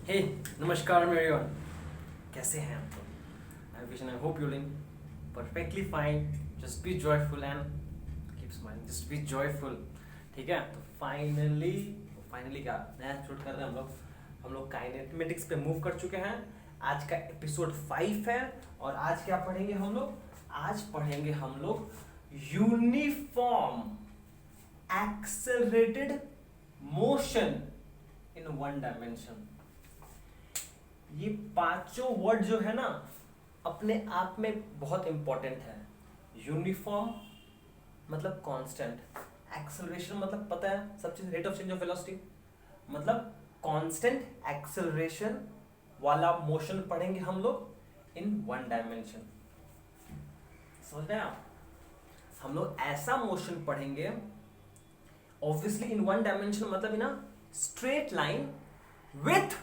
हे नमस्कार एवरीवन, कैसे हैं आप लोग? I wish and I hope you living perfectly fine. Just be joyful and keep smiling. Just be joyful. ठीक है, तो फाइनली क्या नया शूट कर रहे हैं हम लोग काइनेमेटिक्स पे मूव कर चुके हैं. आज का एपिसोड 5 है और आज क्या पढ़ेंगे हम लोग? आज पढ़ेंगे हम लोग uniform accelerated motion in one dimension. ये पांचों वर्ड जो है ना अपने आप में बहुत इंपॉर्टेंट है. यूनिफॉर्म मतलब कांस्टेंट, एक्सेलरेशन मतलब पता है सब चीज, rate of change of velocity मतलब कांस्टेंट एक्सेलरेशन वाला मोशन पढ़ेंगे हम लोग इन वन डायमेंशन. समझ रहे हैं आप? हम लोग ऐसा मोशन पढ़ेंगे ऑब्वियसली इन वन डायमेंशन मतलब in straight line with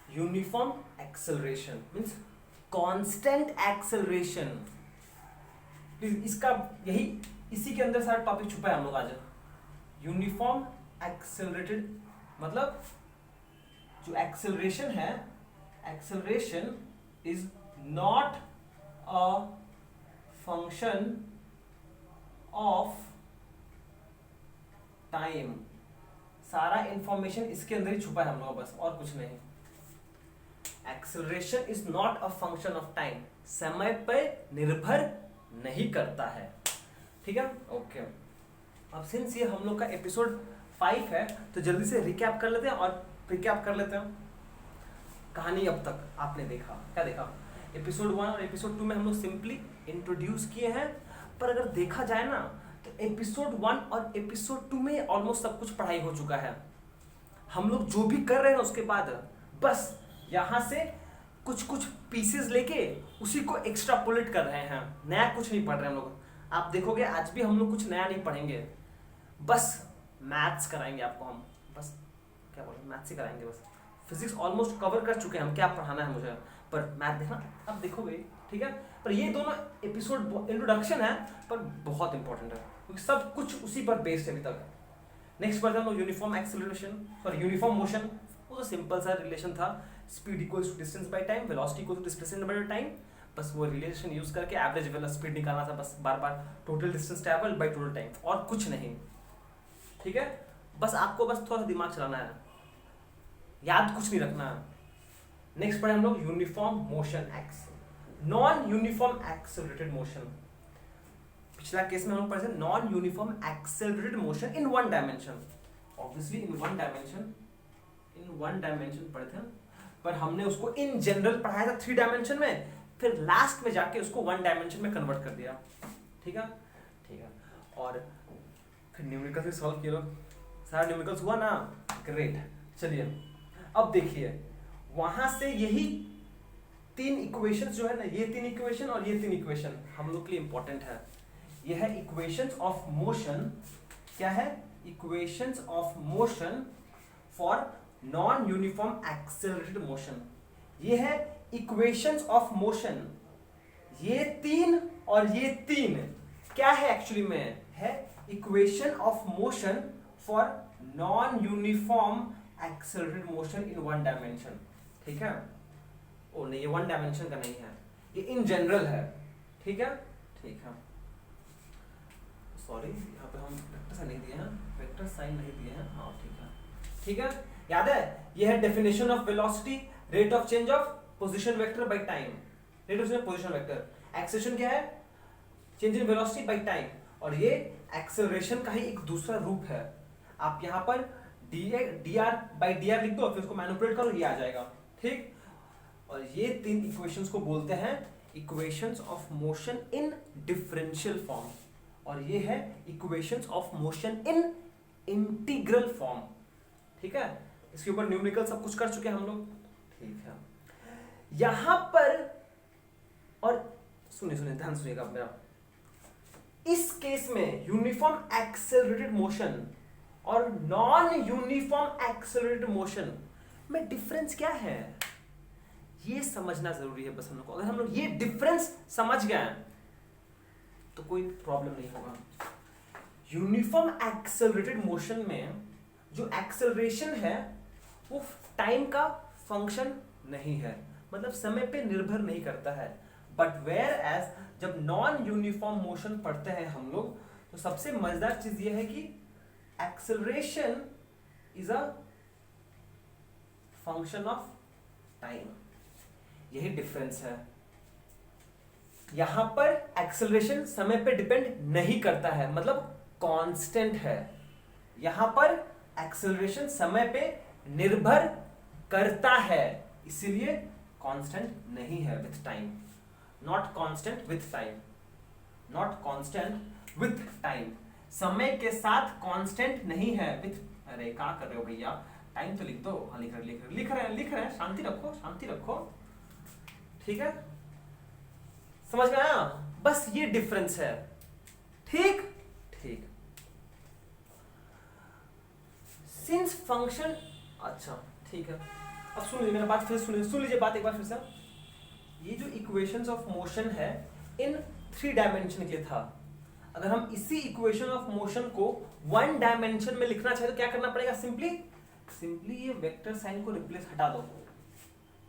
uniform acceleration means constant acceleration. इसका यही इसी के अंदर सारा टॉपिक छुपा है हम लोग आज. यूनिफॉर्म एक्सेलरेटेड मतलब जो एक्सेलरेशन है, acceleration is not a function of time. सारा इंफॉर्मेशन इसके अंदर ही छुपा है हम लोग, बस और कुछ नहीं. Acceleration is not a function of time, समय पर निर्भर नहीं करता है. ठीक है, ओके. अब सिंस ये हम लोग का एपिसोड 5 है तो जल्दी से रिकैप कर लेते हैं और प्रीकैप कर लेते हैं. कहानी अब तक आपने देखा, क्या देखा? एपिसोड 1 और एपिसोड 2 में हम लोग सिंपली इंट्रोड्यूस किए हैं, पर अगर देखा जाए ना तो एपिसोड 1 और एपिसोड 2 में ऑलमोस्ट सब कुछ पढ़ाई हो चुका है. हम लोग जो भी कर रहे हैं उसके बाद बस यहां से कुछ कुछ पीसेस लेके उसी को एक्स्ट्रापोलेट कर रहे हैं. नया कुछ नहीं पढ़ रहे हम लोग. आप देखोगे आज भी हम लोग कुछ नया नहीं पढ़ेंगे, बस मैथ्स कराएंगे आपको हम. बस क्या बोल रहे हैं, मैथ्स ही कराएंगे बस. फिजिक्स ऑलमोस्ट कवर कर चुके हैं हम, क्या पढ़ाना है मुझे, पर मैथ देखना अब देखोगे. ठीक है, पर ये दोनों एपिसोड इंट्रोडक्शन है पर बहुत इंपॉर्टेंट है क्योंकि सब कुछ उसी पर बेस्ड है अभी तक. नेक्स्ट पढ़ते हम लोग uniform acceleration, sorry uniform motion. वो तो सिंपल सा रिलेशन था, speed equals to distance by time, velocity equals to displacement by time. बस वो रिलेशन यूज करके एवरेज वेलोसिटी स्पीड निकालना था, बस बार बार total distance travel by total time, और कुछ नहीं. ठीक है, बस आपको बस थोड़ा दिमाग चलाना है, याद कुछ नहीं रखना है. नेक्स्ट पढ़े हम लोग uniform motion x, non uniform accelerated motion. पिछला केस में हम लोग पढ़े थे non uniform accelerated motion in one dimension. Obviously in one dimension पढ़े थे, पर हमने उसको इन जनरल पढ़ाया था 3 डायमेंशन में, फिर लास्ट में जाके उसको 1 डायमेंशन में कन्वर्ट कर दिया. ठीक है, ठीक है. और फिर न्यूमेरिकल भी सॉल्व किया. सारा न्यूमेरिकल्स हुआ ना, ग्रेट. चलिए अब देखिए, वहां से यही 3 इक्वेशंस जो है ना, ये 3 इक्वेशन और ये 3 इक्वेशन हम लोग के लिए इंपॉर्टेंट है. यह है इक्वेशंस ऑफ मोशन. क्या है? Equations of motion for non uniform accelerated motion. ये है इक्वेशंस ऑफ मोशन. ये 3 और ये 3 क्या है एक्चुअली में? है equation of motion for non uniform accelerated motion in one dimension. ठीक है, ओ नहीं, ये 1 डायमेंशन का नहीं है, ये इन जनरल है. ठीक है, ठीक है. सॉरी, यहाँ पे हम वेक्टर साइन नहीं दिए हैं, वेक्टर साइन नहीं दिए हैं. हाँ ठीक है, ठीक है. याद है, ये है definition of velocity, rate of change of position vector by time. Rate of change of position vector. Acceleration क्या है? Change in velocity by time. और ये एक्सेलरेशन का ही एक दूसरा रूप है. आप यहाँ पर dr by dr लिख दो, फिर उसको मैनिपुलेट करो, ये आ जाएगा. ठीक. और ये 3 इक्वेशंस को बोलते हैं equations of motion in differential form, और ये है equations of motion in integral form. ठीक है, इसके ऊपर न्यूमेरिकल सब कुछ कर चुके हैं हम लोग. ठीक है, यहां पर और सुनिए ध्यान सुनिएगा मेरा. इस केस में यूनिफॉर्म एक्सेलरेटेड मोशन और नॉन यूनिफॉर्म एक्सेलरेटेड मोशन में डिफरेंस क्या है, ये समझना जरूरी है बस हम लोग को. अगर हम लोग ये डिफरेंस समझ गए तो कोई प्रॉब्लम नहीं होगा. यूनिफॉर्म एक्सेलरेटेड मोशन में जो एक्सेलरेशन है वो टाइम का फंक्शन नहीं है, मतलब समय पे निर्भर नहीं करता है। बट वेयर एज जब नॉन यूनिफॉर्म मोशन पढ़ते हैं हम लोग, तो सबसे मजेदार चीज ये है कि acceleration is a function of time. यही डिफरेंस है। यहां पर एक्सेलरेशन समय पे डिपेंड नहीं करता है, मतलब कांस्टेंट है। यहां पर एक्सेलरेशन समय पे निर्भर करता है, इसीलिए कांस्टेंट नहीं है with time. Not constant with time, not constant with time. समय के साथ कांस्टेंट नहीं है विथ। अरे क्या कर रहे हो भैया, टाइम तो लिख दो। हाँ लिख रहे हैं, शांति रखो, शांति रखो, ठीक है, समझ में आया? बस ये डिफरेंस है, ठीक ठीक। सिंस फंक्शन, अच्छा ठीक है, अब सुन लीजिए मेरा बात, फिर सुन लीजिए बात एक बार फिर से। ये जो इक्वेशंस ऑफ मोशन है इन 3 डायमेंशन के लिए था। अगर हम इसी इक्वेशन ऑफ मोशन को 1 डायमेंशन में लिखना चाहे तो क्या करना पड़ेगा? सिंपली ये वेक्टर साइन को रिप्लेस हटा दो,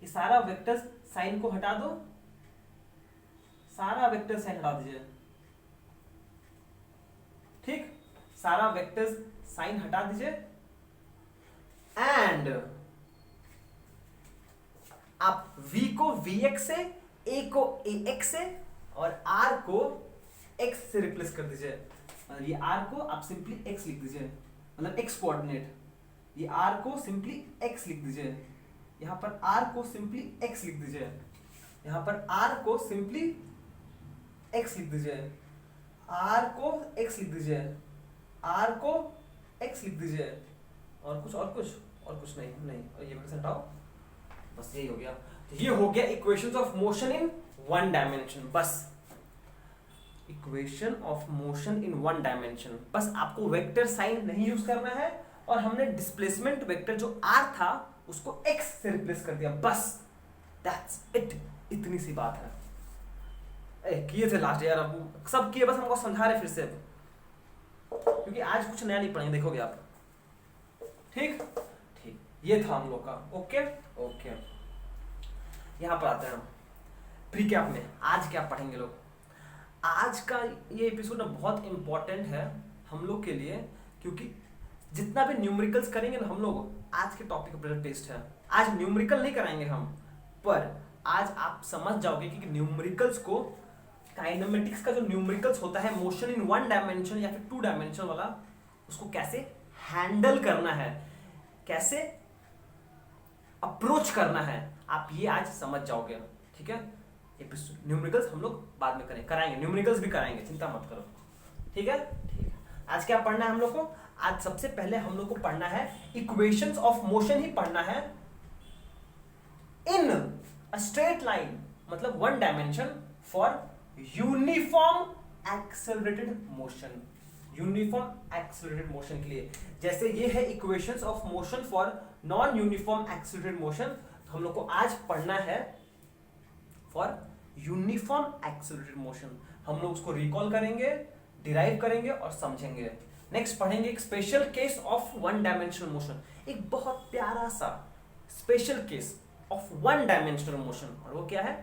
ये सारा वेक्टर साइन को हटा दो, सारा वेक्टर साइन हटा दीजिए, ठीक, सारा वेक्टर साइन हटा दीजिए, एंड आप v को vx से, a को ax से और r को x से रिप्लेस कर दीजिए। मतलब ये r को आप सिंपली x लिख दीजिए, मतलब x कोऑर्डिनेट। ये r को सिंपली x लिख दीजिए, यहां पर r को सिंपली x लिख दीजिए, यहां पर r को सिंपली x लिख दीजिए, r को x लिख दीजिए, r को x लिख दीजिए, और कुछ नहीं, और ये से हटाओ, बस यही हो गया। तो ये हो गया equations of motion in 1 dimension. बस equation of motion in 1 dimension, बस आपको वेक्टर साइन नहीं यूज करना है, और हमने डिस्प्लेसमेंट वेक्टर जो r था उसको x से रिप्लेस कर दिया, बस दैट्स इट। इतनी सी बात है। किए थे लास्ट यार, अब सब किए, बस हमको समझा रहे फिर से, क्योंकि आज कुछ नया नहीं पढ़ेंगे, देखोगे आप, ठीक ठीक। ये था हम लोग का, ओके ओके। यहां पर आते हैं हम प्रीकैप में। आज क्या पढ़ेंगे लोग? आज का ये एपिसोड ना बहुत इंपॉर्टेंट है हम लोग के लिए, क्योंकि जितना भी न्यूमेरिकल्स करेंगे ना हम लोग, आज के टॉपिक पर बेस्ड है। आज न्यूमेरिकल नहीं कराएंगे हम, पर आज आप समझ जाओगे कि न्यूमेरिकल्स को, काइनेमेटिक्स का जो न्यूमेरिकल्स होता है मोशन इन 1 डायमेंशन या फिर 2 डायमेंशन वाला, उसको कैसे हैंडल करना है, कैसे अप्रोच करना है, आप ये आज समझ जाओगे, ठीक है। न्यूमेरिकल्स हम लोग बाद में कराएंगे, न्यूमेरिकल्स भी कराएंगे, चिंता मत करो, ठीक है ठीक है। आज क्या पढ़ना है हम लोग को? आज सबसे पहले हम लोग को पढ़ना है इक्वेशंस ऑफ मोशन ही पढ़ना है इन अ स्ट्रेट लाइन, मतलब 1 dimension for uniform accelerated motion. Uniform accelerated motion के लिए, जैसे ये है equations of motion for non uniform accelerated motion, तो हम लोग को आज पढ़ना है फॉर यूनिफॉर्म एक्सेलरेटेड मोशन। हम लोग उसको रिकॉल करेंगे, डिराइव करेंगे और समझेंगे। नेक्स्ट पढ़ेंगे एक special case of 1 dimensional motion, एक बहुत प्यारा सा special case of 1 dimensional motion, और वो क्या है?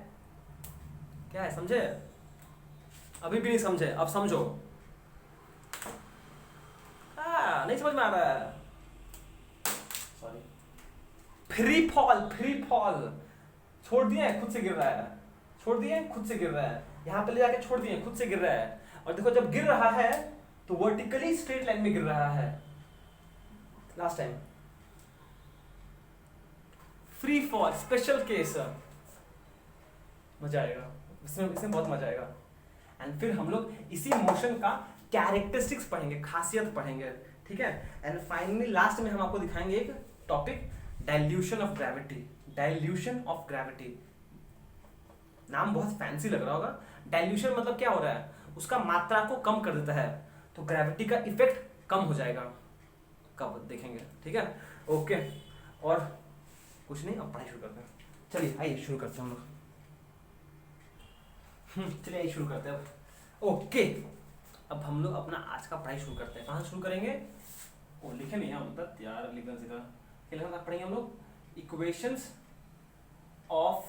क्या है, समझे? अभी भी नहीं समझे, अब समझो। नहीं समझ में आ रहा है, सॉरी। फ्री फॉल छोड़ दिए, खुद से गिर रहा है, छोड़ दिए, खुद से गिर रहा है, यहां पे ले जाके छोड़ दिए, खुद से गिर रहा है। और देखो जब गिर रहा है तो वर्टिकली स्ट्रेट लाइन में गिर रहा है। Last time free fall special case, मजा आएगा इसमें बहुत मजा आएगा। एंड फिर हम लोग इसी मोशन का कैरेक्टरिस्टिक्स पढ़ेंगे, खासियत पढ़ेंगे, ठीक है। एंड फाइनली लास्ट में हम आपको दिखाएंगे एक topic, dilution of gravity. Dilution of gravity, नाम बहुत फैंसी लग रहा होगा। डाइल्यूशन मतलब क्या हो रहा है? उसका मात्रा को कम कर देता है, तो ग्रेविटी का इफेक्ट कम हो जाएगा। कब देखेंगे, ठीक है, ओके। और कुछ नहीं, अब पढ़ाई शुरू करते हैं। चलिए आइए शुरू करते हैं हम लोग। चलिए आइए शुरू करते हैं अब, ओके। अब हम लोग अपना आज का पढ़ाई शुरू करते हैं। कहाँ शुरू करेंगे? वो लिखे नहीं है हम तक यार, लिखना सीखा। क्या पढ़ेंगे हम लोग? Equations of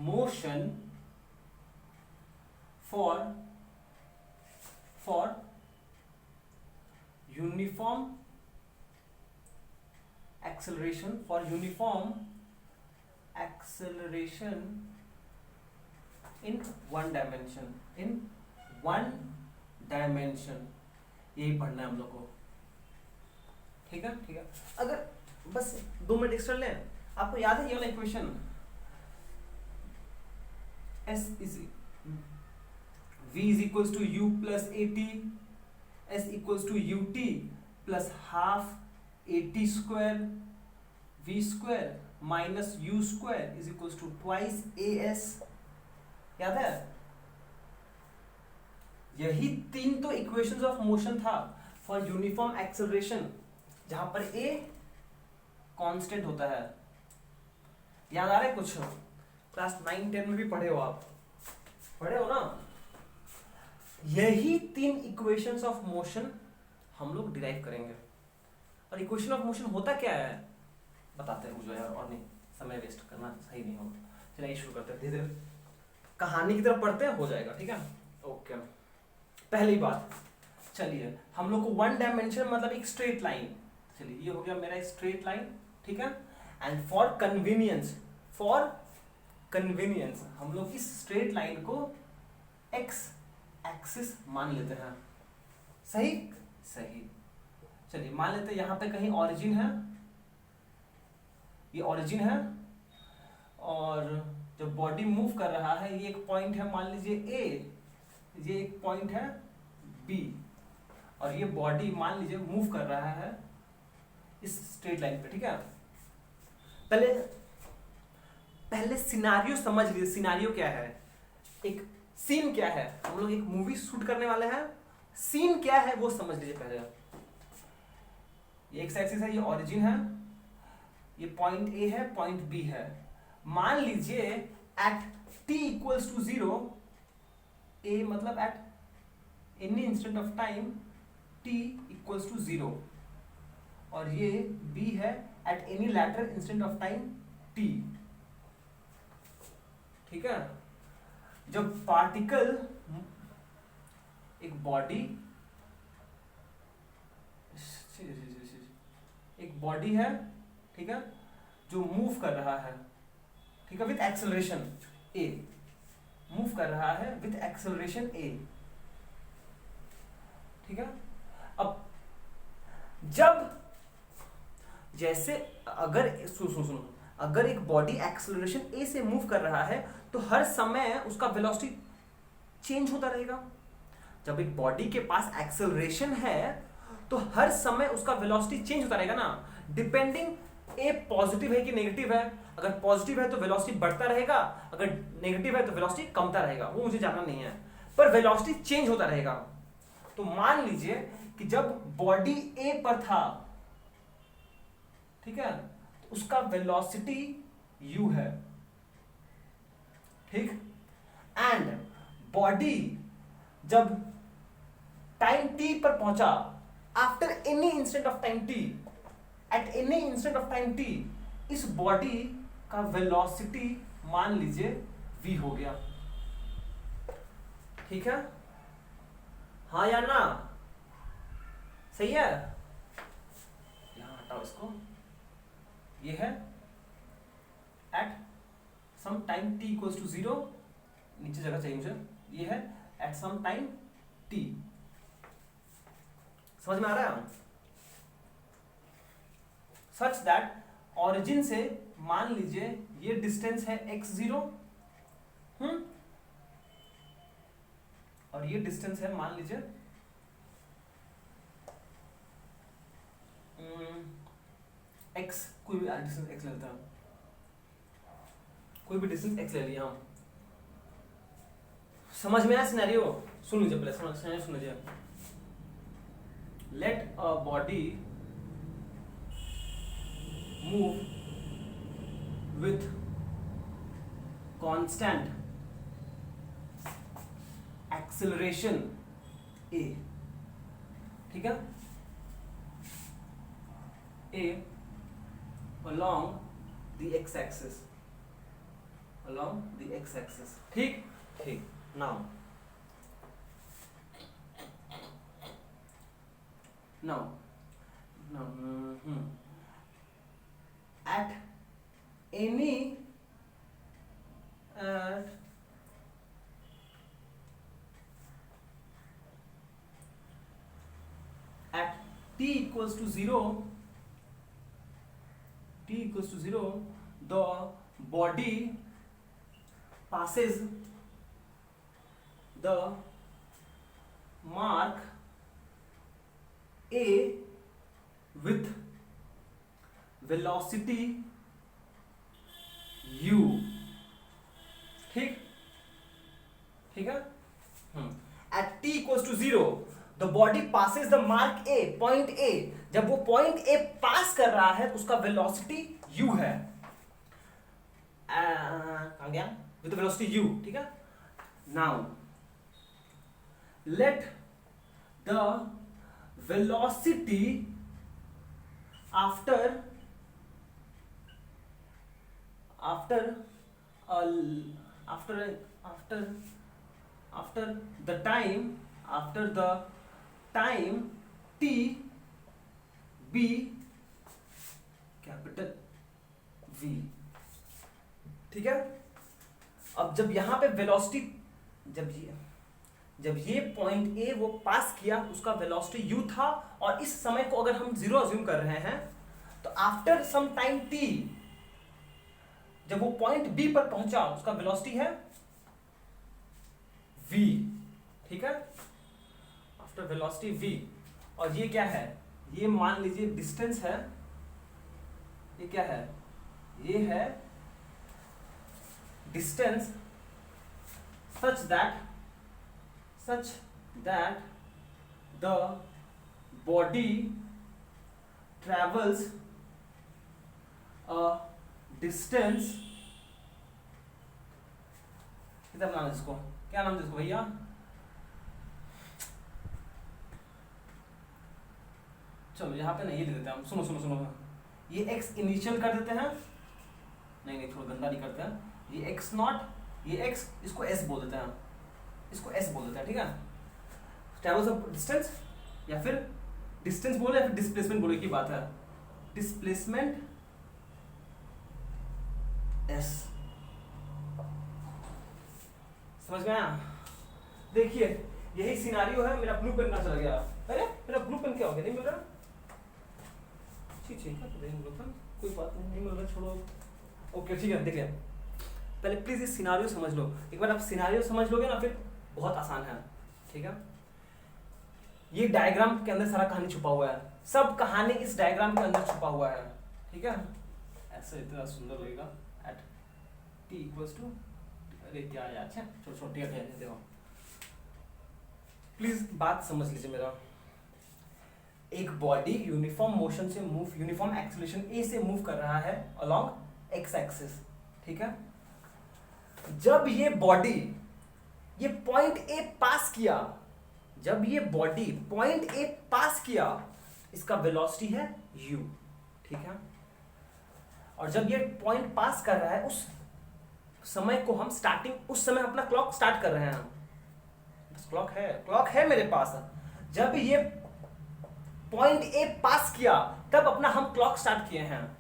motion for uniform acceleration in one dimension यही पढ़ना है हम लोग को। ठीक है ठीक है, अगर बस 2 मिनट एक्स्ट्रा लें, आपको याद है ये वाला equation V is equals to U plus AT, S equals to UT plus half AT square V square minus U square is equals to twice AS, याद है? यही 3 तो इक्वेशंस ऑफ मोशन था फॉर यूनिफॉर्म एक्सेलरेशन, जहां पर A constant होता है। याद आ रहा है कुछ? क्लास 9-10 में भी पढ़े हो आप, पढ़े हो ना? यही 3 इक्वेशंस ऑफ मोशन हम लोग डिराइव करेंगे। और इक्वेशन ऑफ मोशन होता क्या है बताते हैं मुझे यार, और नहीं समय वेस्ट करना सही नहीं होगा। चलिए शुरू करते हैं, धीरे धीरे कहानी की तरफ पढ़ते हैं, हो जाएगा। ठीक है ओके। पहली बात, चलिए हम लोग को 1 डायमेंशन मतलब एक स्ट्रेट लाइन, चलिए ये हो गया मेरा स्ट्रेट लाइन। ठीक है, एंड फॉर कन्वीनियंस हम लोग इस स्ट्रेट लाइन को एक्स एक्सिस मान लेते हैं। सही सही, चलिए मान लेते हैं यहां पे कहीं ओरिजिन है, ये ओरिजिन है, और जब बॉडी मूव कर रहा है ये एक पॉइंट है, मान लीजिए ए, ये एक पॉइंट है बी, और ये बॉडी मान लीजिए मूव कर रहा है इस स्ट्रेट लाइन पे। ठीक है, पहले सिनारियो समझ लीजिए। सिनारियो क्या है, एक सीन क्या है, हम लोग एक मूवी शूट करने वाले हैं, सीन क्या है वो समझ लीजिए पहले। ये एक्स एक्सिस है, ये ओरिजिन है, ये पॉइंट ए है, पॉइंट बी है। मान लीजिए at t equals to 0, A मतलब at any instant of time t equals to 0, और ये b है at any later instant of time t। ठीक है, जब पार्टिकल एक बॉडी है, ठीक है, जो मूव कर रहा है, ठीक है, विथ एक्सेलरेशन a, मूव कर रहा है विथ एक्सेलरेशन a। ठीक है, अब जब जैसे अगर सुनो अगर एक बॉडी एक्सेलरेशन a से मूव कर रहा है तो हर समय उसका वेलोसिटी चेंज होता रहेगा। जब एक बॉडी के पास एक्सेलरेशन है तो हर समय उसका वेलोसिटी चेंज होता रहेगा ना, डिपेंडिंग ए पॉजिटिव है कि नेगेटिव है। अगर पॉजिटिव है तो वेलोसिटी बढ़ता रहेगा, अगर नेगेटिव है तो वेलोसिटी कमता रहेगा, वो मुझे जानना नहीं है, पर वेलोसिटी चेंज होता रहेगा। तो मान लीजिए कि जब बॉडी ए पर था, ठीक है, तो उसका वेलोसिटी u है। ठीक, एंड बॉडी जब टाइम t पर पहुंचा, after any instant of time t, eight any instant of time t, इस बॉडी का वेलोसिटी मान लीजिए v हो गया। ठीक है, हाँ या ना? सही है, यहां हटाओ इसको। ये है at some time t equals to 0, नीचे जगह चाहिए मुझे, ये है एट सम टाइम t। समझ में आ रहा है? सच दैट ऑरिजिन से मान लीजिए ये डिस्टेंस है x0, और ये डिस्टेंस है मान लीजिए x, कोई भी डिस्टेंस x लेता है, कोई भी डिस्टेंस x ले लिया हम। समझ में आया सिनेरियो? सुन लीजिए पहले, सुन लीजिए। Let a body move with constant acceleration a, ठीक है, a along the x-axis, along the x axis. ठीक ठीक. Now at any at t equals to 0, the body passes the mark A with velocity u. ठीक है. At t equals to 0, the body passes the mark A, point A. जब वो point A पास कर रहा है उसका velocity u है. कहाँ गया? With the velocity u. ठीक है. Now let the velocity after the time t be capital V. ठीक है. अब जब यहां पे वेलोसिटी, जब ये पॉइंट ए वो पास किया उसका वेलोसिटी u था, और इस समय को अगर हम 0 अज्यूम कर रहे हैं तो आफ्टर सम टाइम t जब वो पॉइंट बी पर पहुंचा उसका वेलोसिटी है v. ठीक है. After velocity v. और ये क्या है? ये मान लीजिए डिस्टेंस है. ये क्या है? ये है distance such that the body travels a distance. कितना नाम है इसको? क्या नाम है इसको भैया? चलो यहाँ पे नहीं लिख देते हम. सुनो ये x इनिशियल कर देते हैं. नहीं थोड़ा गंदा नहीं करते हैं. ये x नॉट, ये x, इसको s बोल देते हैं. इसको s बोल देते हैं. ठीक है. ट्रैवल्स ऑफ डिस्टेंस, या फिर डिस्टेंस बोले या फिर डिस्प्लेसमेंट बोले की बात है. Displacement s. समझ गए? देखिए यही सिनारियो है. मेरा ब्लू पेन कहाँ चला गया? अरे मेरा ब्लू पेन क्या हो गया? नहीं मिल रहा. ठीक है कोई बात नहीं मिल रहा, छोड़ो. ओके ठीक है. देखिए पहले प्लीज इस सिनारियो समझ लो. एक बार आप सिनारियो समझ लोगे ना फिर बहुत आसान है. ठीक है. ये डायग्राम के अंदर सारा कहानी छुपा हुआ है. सब कहानी इस डायग्राम के अंदर छुपा हुआ है. ठीक है. ऐसे इतना सुंदर लगेगा. एट t इक्वल्स टू, अरे क्या है? अच्छा छोटी देखो प्लीज बात समझ लीजिए मेरा. एक बॉडी यूनिफॉर्म मोशन से मूव, यूनिफॉर्म एक्सेलरेशन a से मूव कर रहा है अलोंग x एक्सिस. ठीक है. जब ये बॉडी ये पॉइंट ए पास किया, जब ये बॉडी पॉइंट ए पास किया इसका वेलोसिटी है u. ठीक है. और जब ये पॉइंट पास कर रहा है उस समय को हम स्टार्टिंग, उस समय अपना क्लॉक स्टार्ट कर रहे हैं हम. बस क्लॉक है मेरे पास. जब ये पॉइंट ए पास किया तब अपना हम क्लॉक स्टार्ट किए हैं.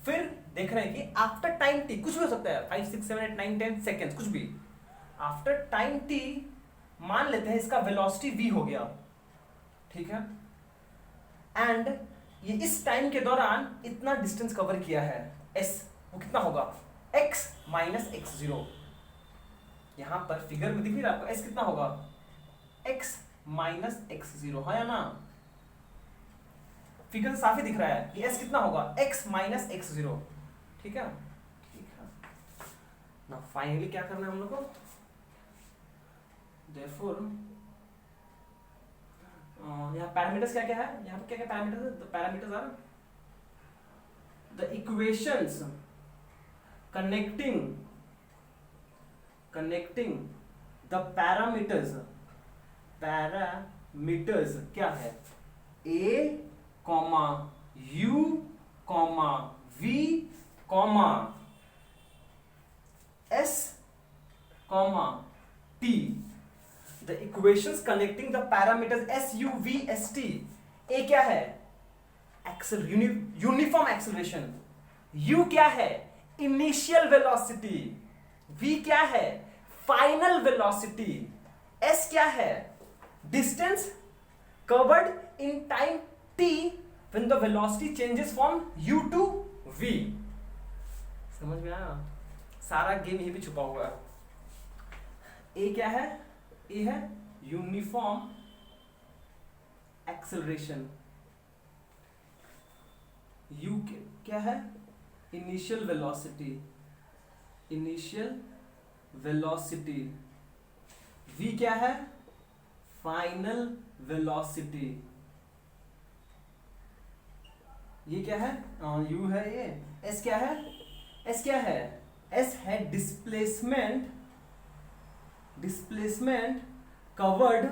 फिर देख रहे हैं कि आफ्टर टाइम टी, कुछ भी हो सकता है, 5 6 7 8 9 10 सेकेंड्स, कुछ भी. आफ्टर टाइम टी मान लेते हैं इसका वेलोसिटी v हो गया. ठीक है. एंड ये इस टाइम के दौरान इतना डिस्टेंस कवर किया है s. वो कितना होगा? x minus x0. यहां पर फिगर में दिख रही है आपको s कितना होगा? x minus x0. है ना? फिगर से साफ ही दिख रहा है कि s कितना होगा? x minus x0. ठीक है. ना फाइनली क्या करना है हम लोग को? Therefore यहाँ पैरामीटर्स क्या क्या है? यहाँ पे क्या क्या पैरामीटर्स है? The parameters are the equations connecting the parameters क्या है? a, u, v, s comma t, the equations connecting the parameters s u v s t. a क्या है? Uniform acceleration. u क्या है? Initial velocity. v क्या है? Final velocity. s क्या है? Distance covered in time t when the velocity changes from u to v. समझ में आया? सारा गेम यही भी छुपा हुआ है. a क्या है? a है यूनिफॉर्म एक्सेलरेशन. u क्या है? Initial velocity. Initial velocity. v क्या है? Final velocity. ये क्या है? u है ये. s क्या है? s क्या है? s है displacement. Displacement covered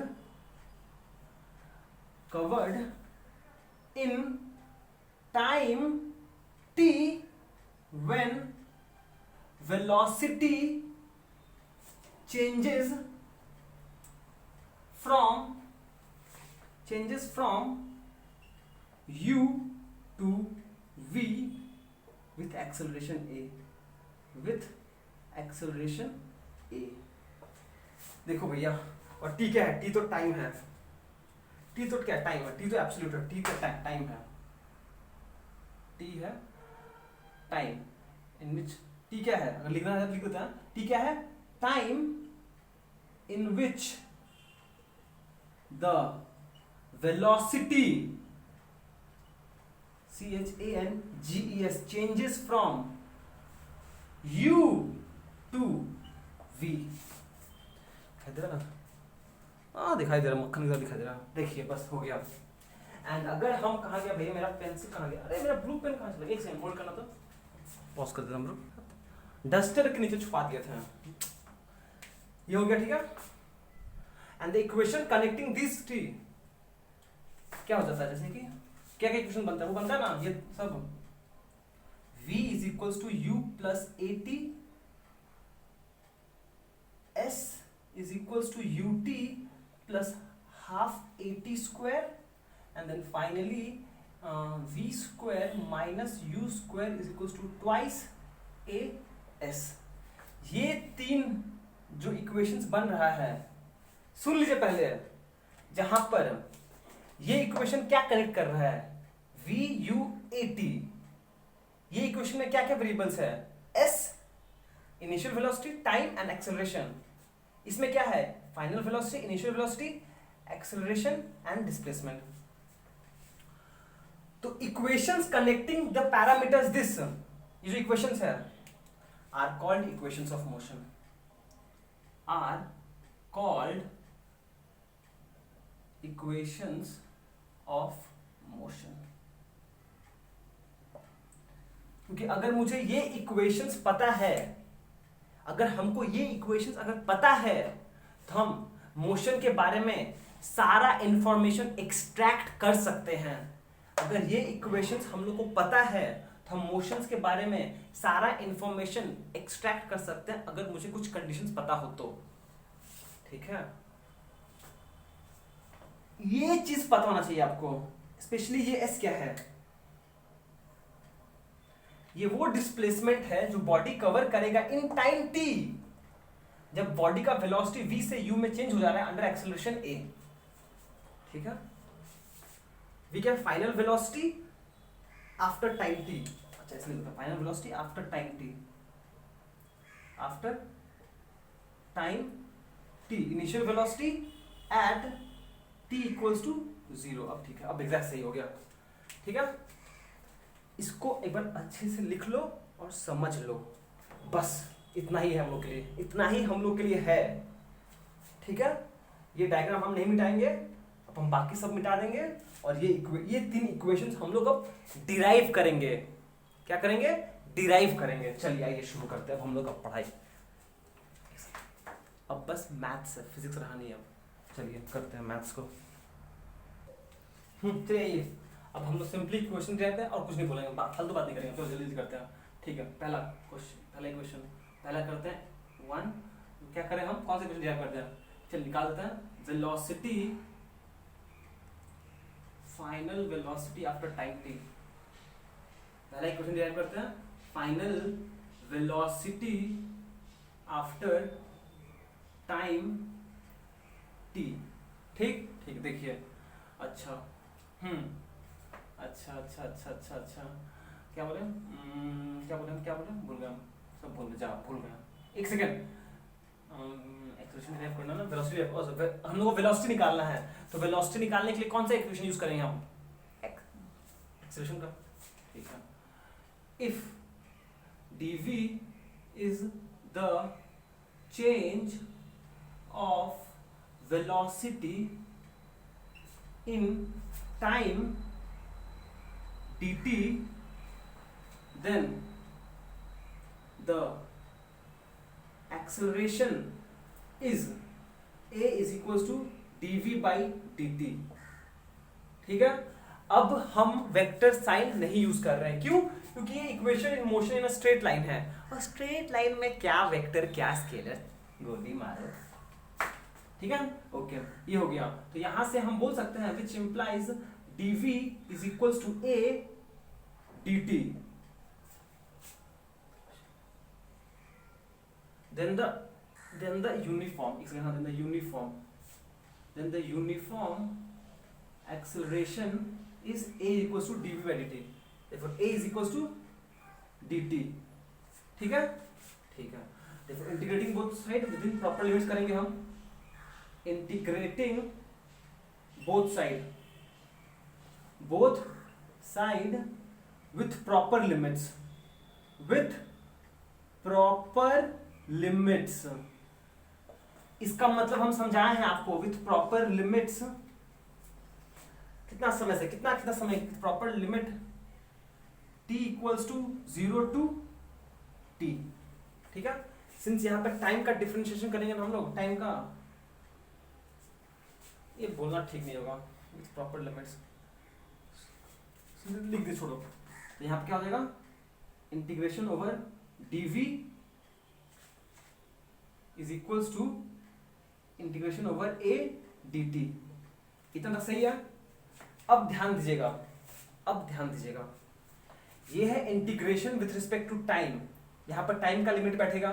in time t when velocity changes from u to v with acceleration a. देखो भैया, और t क्या है? t तो टाइम है. t तो क्या टाइम है? t तो एब्सोल्यूट है. t तो टाइम है. t है टाइम इन विच t क्या है? अगर लिखना है तो लिख देते हैं. t क्या है? Time in which the velocity changes changes from u to v. दिखाई दे रहा ना? हाँ दिखाई दे रहा, मक्खन की तरह दिखाई दे रहा. देखिए बस हो गया. एंड अगर हम कहाँ गया भैया? मेरा पेंसिल कहाँ गया? अरे मेरा ब्लू पेन कहाँ चला? एक सेकंड होल्ड करना. तो पॉज कर देना ब्रो. डस्टर के नीचे छुपा दिया था. ये हो गया. ठीक है. And the equation connecting this three क्या हो जाता है? जैसे कि क्या क्या इक्वेशन बनता है? वो बनता है ना ये सब. v is equals to u plus A T. s is equals to ut plus half at square, and then finally v square minus u square is equals to twice as. ये तीन जो इक्वेशंस बन रहा है, सुन लीजिए पहले. जहां पर ये इक्वेशन क्या कनेक्ट कर रहा है? v u a t. ये इक्वेशन में क्या क्या वेरिएबल्स है? s initial velocity, time and acceleration. इसमें क्या है? Final velocity, initial velocity, acceleration and displacement. तो equations connecting the parameters this, ये जो इक्वेशंस है are called equations of motion. Are called equations of motion. क्योंकि अगर मुझे ये इक्वेशंस पता है, अगर हमको ये इक्वेशंस अगर पता है, तो हम मोशन के बारे में सारा इंफॉर्मेशन एक्सट्रैक्ट कर सकते हैं. अगर ये इक्वेशंस हम लोग को पता है, तो हम मोशंस के बारे में सारा इंफॉर्मेशन एक्सट्रैक्ट कर सकते हैं, अगर मुझे कुछ कंडीशंस पता हो तो. ठीक है. ये चीज पता होना चाहिए आपको. स्पेशली ये s क्या है? ये वो डिस्प्लेसमेंट है जो बॉडी कवर करेगा इन टाइम t, जब बॉडी का वेलोसिटी v से u में चेंज हो जा रहा है अंडर एक्सेलरेशन a. ठीक है. v क्या? Final velocity after time t. अच्छा इसलिए लिखा final velocity after time t. After time t initial velocity at t equals to 0. अब ठीक है, अब एग्जैक्ट सही हो गया. ठीक है. इसको एक बार अच्छे से लिख लो और समझ लो. बस इतना ही है हम लोग के लिए, इतना ही हम लोग के लिए है. ठीक है. ये डायग्राम हम नहीं मिटाएंगे, अब हम बाकी सब मिटा देंगे. और ये तीन इक्वेशंस हम लोग अब डिराइव करेंगे. क्या करेंगे? डिराइव करेंगे. चलिए आइए शुरू करते हैं अब हम लोग अब पढ़ाई. अब बस मैथ्स है, फिजिक्स रहा नहीं. अब चलिए करते हैं मैथ्स को. चलिए अब हम लोग सिंपली क्वेश्चन रहते हैं और कुछ नहीं बोलेंगे, फालतू बात नहीं करेंगे. तो जल्दी से करते हैं. ठीक है. पहला क्वेश्चन, पहला इक्वेशन, पहला करते हैं 1, क्या करें हम, कौन से इक्वेशन डिराइव करते हैं, चल निकाल देते हैं। Velocity, final velocity after time t, पहला इक्वेशन डिराइव करते हैं, final velocity after time t। ठीक ठीक, देखिए, अच्छा अच्छा अच्छा अच्छा अच्छा अच्छा, क्या बोले भूल गया, सब भूल गया। एक सेकेंड, एक्सप्रेशन डिराइव करना ना, वेलोसिटी, हम लोग को वेलोसिटी निकालना है, तो वेलोसिटी निकालने के लिए कौन सा इक्वेशन यूज करेंगे हम, एक्सप्रेशन का। ठीक है, if dv is the change of velocity in time dt, then the acceleration is a is equals to dv by dt। ठीक है, अब हम वेक्टर साइन नहीं यूज कर रहे हैं, क्यों, क्योंकि ये equation in motion in a straight line है, और स्ट्रेट लाइन में क्या वेक्टर क्या स्केलर, गोली मारो। ठीक है, ओके, ये हो गया। तो यहां से हम बोल सकते हैं which implies dv is equals to a dt, then the uniform acceleration is a equals to dv by dt, therefore a is equals to dt। ठीक है, therefore integrating both side within proper limits करेंगे हम, integrating both side with proper limits, इसका मतलब हम समझाए हैं आपको, विथ प्रॉपर लिमिट्स, कितना समय से कितना समय, proper limit t equals to 0 to t। ठीक है, सिंस यहाँ पर टाइम का डिफरेंशिएशन करेंगे ना हम लोग, टाइम का, ये बोलना ठीक नहीं होगा, विथ प्रॉपर लिमिट्स लिख दे, छोड़ो। तो यहाँ पे क्या हो जाएगा, integration over dv is equals to integration over a dt। इतना तक सही है। अब ध्यान दीजिएगा, ये है integration with respect to time, यहां पर टाइम का लिमिट बैठेगा।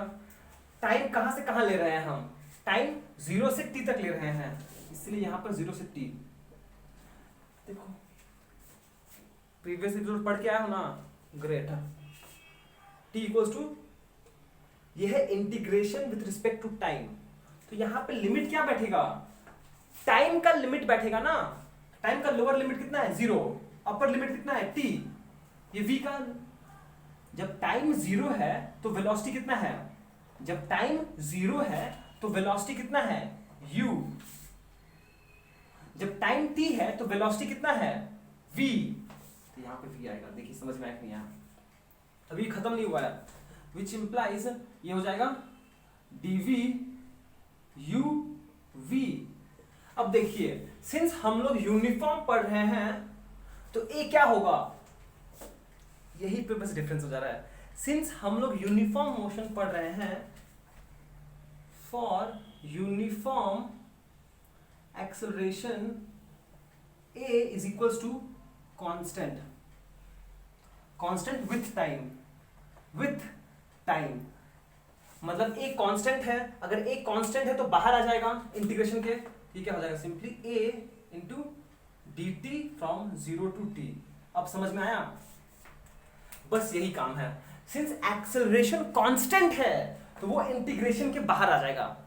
टाइम कहां से कहां ले रहे हैं हम, टाइम 0 से t तक ले रहे हैं, इसलिए यहां पर 0 से t। देखो प्रीवियस एपिसोड पढ़ के आया हो ना, ग्रेट। t इक्वल्स टू, ये है integration with respect to time, तो यहां पे लिमिट क्या बैठेगा, टाइम का लिमिट बैठेगा ना। टाइम का लोअर लिमिट कितना है 0, अपर लिमिट कितना है t, ये v का। जब टाइम 0 है तो वेलोसिटी कितना है, जब टाइम 0 है तो वेलोसिटी कितना है u, जब टाइम t है तो वेलोसिटी कितना है v। तो यहां पे v आएगा, देखिए समझ में आया कि नहीं आया, अभी खत्म नहीं हुआ है। विच इंप्लाइज, ये हो जाएगा dv u v। अब देखिए, सिंस हम लोग यूनिफॉर्म पढ़ रहे हैं तो a क्या होगा, यही पे बस डिफरेंस हो जा रहा है। सिंस हम लोग यूनिफॉर्म मोशन पढ़ रहे हैं, for uniform acceleration a is equals to constant with time, मतलब एक कांस्टेंट है, अगर एक कांस्टेंट है तो बाहर आ जाएगा इंटीग्रेशन के, ये क्या हो जाएगा, simply a into dt from 0 to t। अब समझ में आया, बस यही काम है। सिंस एक्सेलरेशन कांस्टेंट है तो वो इंटीग्रेशन के बाहर आ जाएगा।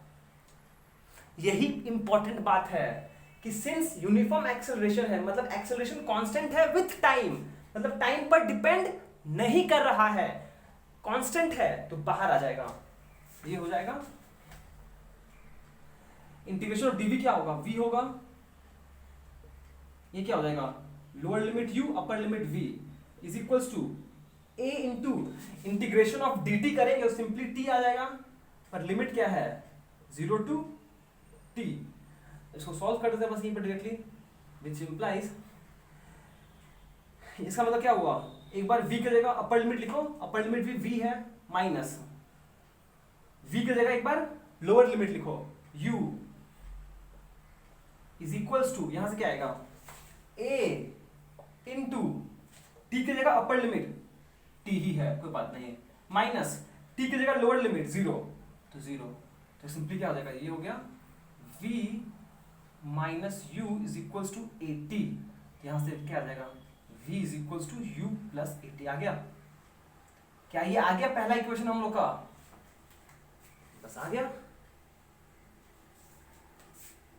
यही इंपॉर्टेंट बात है कि सिंस यूनिफॉर्म एक्सेलरेशन है, मतलब एक्सेलरेशन कांस्टेंट है विथ टाइम, मतलब टाइम पर डिपेंड नहीं कर रहा है, कांस्टेंट है तो बाहर आ जाएगा। ये हो जाएगा इंटीग्रेशन ऑफ dv, क्या होगा v होगा, ये क्या हो जाएगा lower limit u upper limit v is equals to a into integration of dt करेंगे तो सिंपली t आ जाएगा, पर लिमिट क्या है 0 to t। इसको सॉल्व कर देते हैं बस यहीं पर डायरेक्टली, विच इंप्लाइज, इसका मतलब क्या हुआ, एक बार v की जगह अपर लिमिट लिखो, अपर लिमिट भी v है माइनस v की जगह एक बार लोअर लिमिट लिखो, u इज इक्वल्स टू, यहां से क्या आएगा a इंटू t की जगह अपर लिमिट t ही है, कोई बात नहीं है, माइनस t की जगह लोअर लिमिट 0, तो 0, तो सिंपली क्या हो जाएगा, ये हो गया v minus u is equals to 80, यहां से क्या आ जाएगा v is equals to u plus 80 आ गया। क्या ये आ गया पहला इक्वेशन हम लोग का, बस आ गया।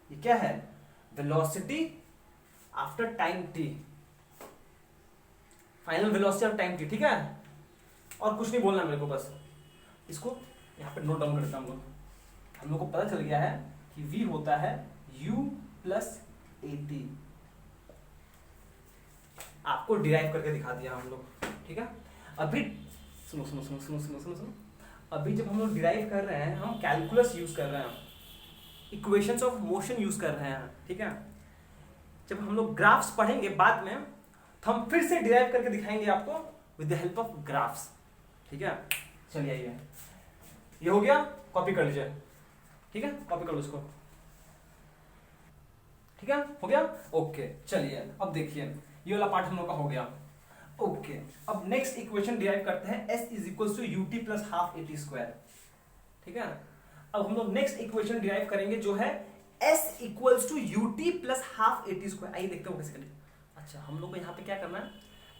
ये क्या है, velocity after time t, final velocity of time t, ठीक है, और कुछ नहीं बोलना मेरे को, बस इसको यहाँ पे नोट डाउन कर देता हूँ। हम लोग को पता चल गया है कि v होता है u प्लस 80, आपको डिराइव करके दिखा दिया हम लोग, ठीक है। अभी सुनो सुनो सुनो सुनो सुनो सुनो सुनो, अभी जब हम लोग डिराइव कर रहे हैं, हम कैलकुलस यूज कर रहे हैं, इक्वेशंस ऑफ मोशन यूज कर रहे हैं, ठीक है। जब हम लोग ग्राफ्स पढ़ेंगे बाद में, तो हम फिर से डिराइव करके दिखाएंगे आपको with the help of graphs, ठीक है। चलिए आइए, ये हो गया, कॉपी कर लीजिए, ठीक है, कॉपी कर लो इसको, ठीक है, हो गया, ओके। चलिए अब देखिए, ये वाला पार्ट हम लोग का हो गया, ओके। अब नेक्स्ट इक्वेशन डिराइव करते हैं, s is equal to u t plus half a t square, ठीक है। अब हम लोग नेक्स्ट इक्वेशन डिराइव करेंगे जो है s equals to u t plus half a t square. आइए देखते हो कैसे करेंगे। अच्छा, हम लोग को यहाँ पे क्या करना है,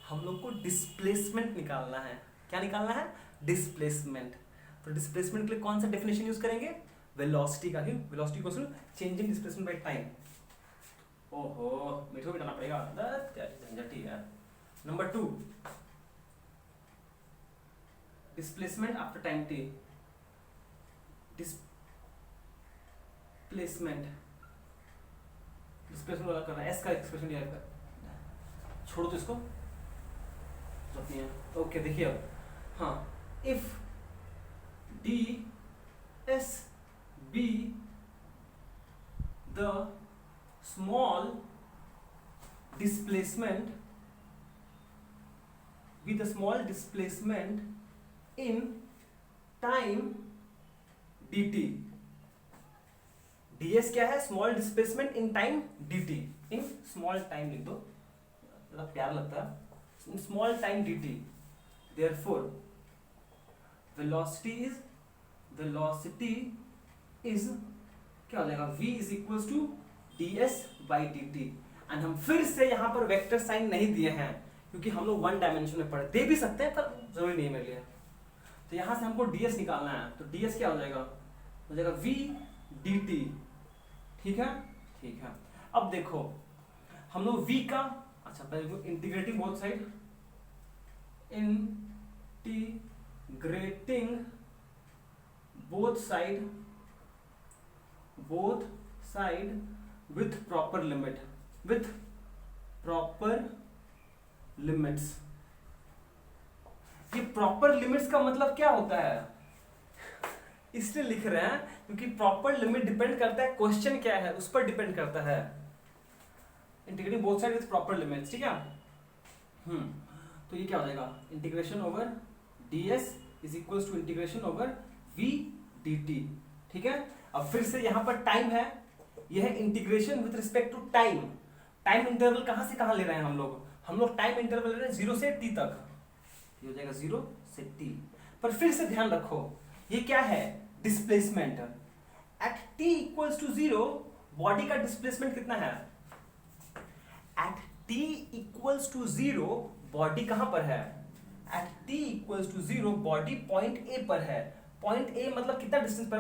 हम लोग को डिस्प्लेसमेंट निकालना है। क्या निकालना है, डिस्प्लेसमेंट। तो डिस्प्लेसमेंट के लिए कौन सा डेफिनेशन यूज करेंगे, वेलोसिटी का, क्यों, velocity equals to change in displacement by time. ओहो, मेरे को भी करना पड़ेगा, झंझट ही है। Number 2, displacement after time t, displacement वाला करना है, s का एक्सप्रेशन डिराइव कर, छोड़ो तो इसको, नहीं है, ओके। देखिए अब, हाँ, if d s be the small displacement with a small displacement in time dt, ds क्या है, small displacement in time dt, in small time लिख दो, थोड़ा प्यार लगता है, small time dt, therefore velocity is क्या हो जाएगा, v is equals to ds by dt। And हम फिर से यहाँ पर वेक्टर साइन नहीं दिए हैं, क्योंकि हम लोग वन डायमेंशन में पढ़े, दे भी सकते हैं पर जरूरी नहीं है मेरे लिए। तो यहाँ से हमको ds निकालना है, तो ds क्या हो जाएगा v dt, ठीक है, ठीक है। अब देखो हम लोग v का, अच्छा पहले integrating both side, integrating both side with proper limits। ये प्रॉपर लिमिट्स का मतलब क्या होता है, इसलिए लिख रहे हैं क्योंकि प्रॉपर लिमिट डिपेंड करता है क्वेश्चन क्या है, उस पर डिपेंड करता है। Integrating both side with proper limits, ठीक है। तो ये क्या हो जाएगा, integration over ds is equals to integration over v dt, ठीक है। अब फिर से यहाँ पर टाइम है, यह है integration with respect to time. Time interval कहां से कहां ले रहे हैं हम लोग टाइम इंटरवल ले रहे हैं 0 से t तक, ये हो जाएगा 0 से t। पर फिर से ध्यान रखो, ये क्या है, displacement. At t equals to 0 body का डिस्प्लेसमेंट कितना है, at t equals to 0 body कहां पर है, at t equals to 0 body point a पर है। पॉइंट a मतलब कितना डिस्टेंस पर,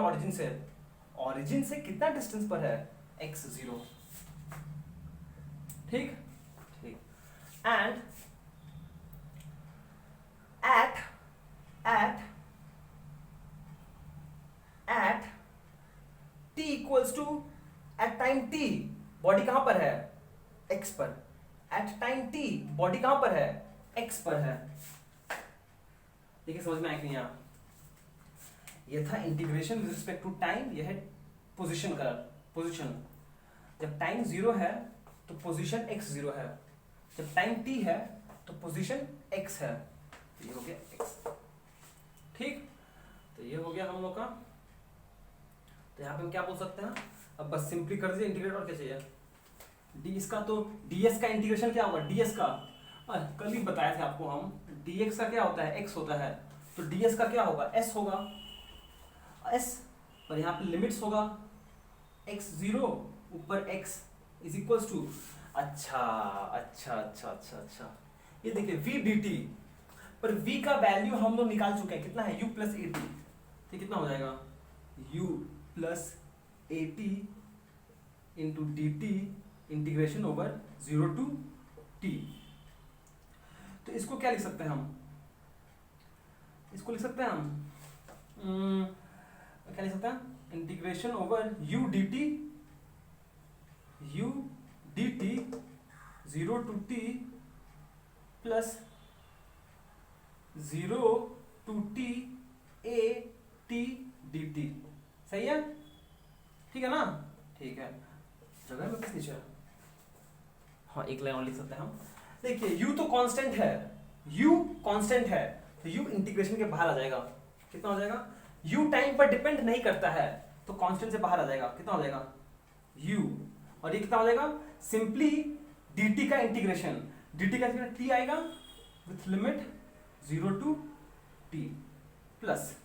ओरिजिन से कितना डिस्टेंस पर है, x0, ठीक ठीक। And at t equals to, at time t body कहां पर है, x पर। एट टाइम t बॉडी कहां पर है, x पर है। देखिए समझ में आया कि नहीं, ये था integration with respect to time, ये है पोजीशन का, पोजीशन। जब टाइम 0 है तो पोजीशन x0 है, जब टाइम t है तो पोजीशन x है, ये हो गया x, ठीक। तो ये हो गया हम लोग का तो यहाँ पे हम क्या बोल सकते हैं, अब बस सिंपली कर दीजिए इंटीग्रेट, और क्या चाहिए डी इसका, तो ds का इंटीग्रेशन क्या होगा, ds का कल ही बताया था आपको हम, dx का क्या होता है x होता है, तो ds का क्या होगा s होगा, s और यहाँ पे लिमिट्स होगा x0 ऊपर x इज इक्वल्स टू, अच्छा अच्छा अच्छा अच्छा अच्छा, ये देखिए v dt, पर v का वैल्यू हम लोग निकाल चुके हैं, कितना है u प्लस ए टी, तो कितना हो जाएगा u plus A t into d t integration over 0 to t। तो इसको क्या लिख सकते हैं हम, इसको लिख सकते हैं हम क्या लिख सकते हैं, integration over u dt, u dt 0 to t plus 0 to t a t dt, सही है, ठीक है ना, ठीक है, जगह में किस नीचे, हाँ एक लाइन और लिख सकते हैं हम, देखिए u तो कांस्टेंट है, u कांस्टेंट है, तो u इंटीग्रेशन के बाहर आ जाएगा, कितना हो जाएगा, u टाइम पर डिपेंड नहीं करता है, तो कांस्टेंट से बाहर आ जाएगा, कितना हो जाएगा u, और ये कितना हो जाएगा, सिंपली dt का इंटीग्रेशन, dt का इंटीग्रेशन t आएगा with limit 0 to t plus,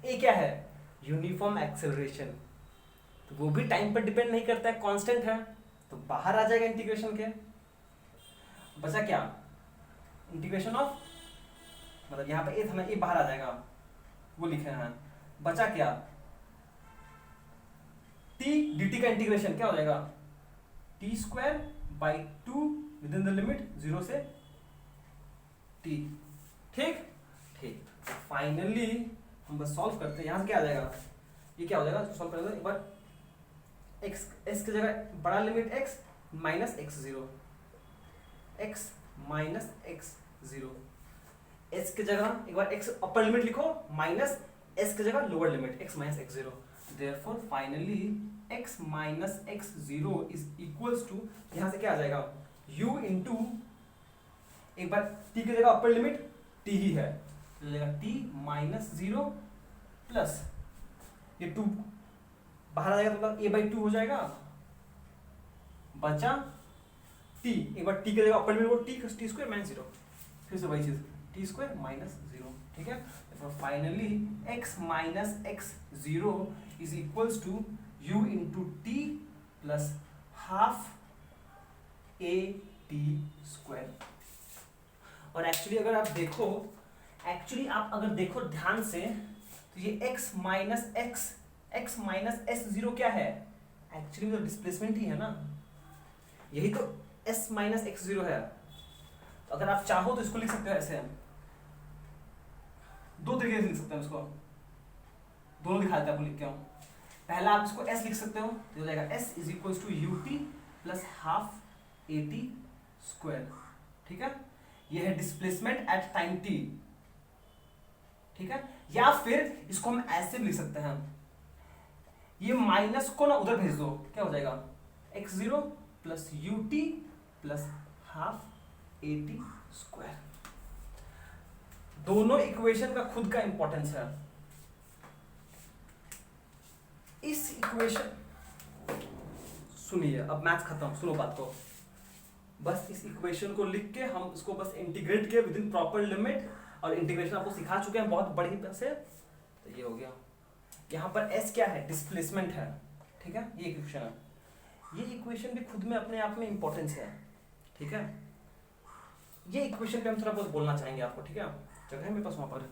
ये क्या है, यूनिफॉर्म एक्सेलरेशन, तो वो भी टाइम पर डिपेंड नहीं करता है, कांस्टेंट है, तो बाहर आ जाएगा इंटीग्रेशन के, बचा क्या, इंटीग्रेशन ऑफ, मतलब यहाँ पे ए था ना, ए बाहर आ जाएगा, वो लिखे हैं, बचा क्या, t dt का इंटीग्रेशन क्या हो जाएगा, t square by 2 with in the limit 0 से t, ठीक ठीक, फाइनली हम बस सॉल्व करते हैं, यहाँ से क्या आ जाएगा, ये क्या हो जाएगा, सॉल्व कर दो एक बार, x s की जगह बड़ा limit x minus x0, x minus x0, s की जगह एक बार x अपर लिमिट लिखो माइनस s की जगह lower limit x minus x0, therefore finally x minus x0 is equals to, यहाँ से क्या आ जाएगा u इंटू, एक बार t की जगह अपर लिमिट t ही है, t माइनस 0 प्लस ये 2 बाहर आ जाएगा, तो मतलब a बाई 2 हो जाएगा, बचा t, एक बार t की जगह अपर लिमिट वो t स्क्वायर माइनस 0, फिर से वही चीज t स्क्वायर माइनस 0, ठीक है, तो finally x minus x0 is equals to u into t plus half a t square, और एक्चुअली अगर आप देखो, एक्चुअली आप अगर देखो ध्यान से, तो ये x माइनस s0 क्या है, एक्चुअली तो डिस्प्लेसमेंट ही है ना, यही तो s माइनस x0 है, तो अगर आप चाहो तो इसको लिख सकते हो ऐसे, दो तरीके से लिख सकते हैं इसको, दोनों दिखाते हैं आपको लिख के हम, पहला आप इसको s लिख सकते हो, तो हो जाएगा s is equals to ut plus half at square, ठीक है, ये है डिस्प्लेसमेंट एट टाइम t, ठीक है, या फिर इसको हम ऐसे भी लिख सकते हैं, ये माइनस को ना उधर भेज दो, क्या हो जाएगा x0 plus ut plus half at square, दोनों इक्वेशन का खुद का इंपॉर्टेंस है, इस इक्वेशन, सुनिए अब मैथ्स खत्म, सुनो बात को, बस इस इक्वेशन को लिख के हम इसको बस इंटीग्रेट किए विद इन प्रॉपर लिमिट, और इंटीग्रेशन आपको सिखा चुके हैं बहुत बड़ी तरह से, तो ये हो गया, यहाँ पर s क्या है, डिस्प्लेसमेंट है, ठीक है, ये इक्वेशन है, ये इक्वेशन भी खुद में अपने आप में इंपॉर्टेंस है, ठीक है, ये इक्वेशन पे हम थोड़ा बहुत बोलना चाहेंगे आपको, ठीक है, जगह है मेरे पास वहां पर,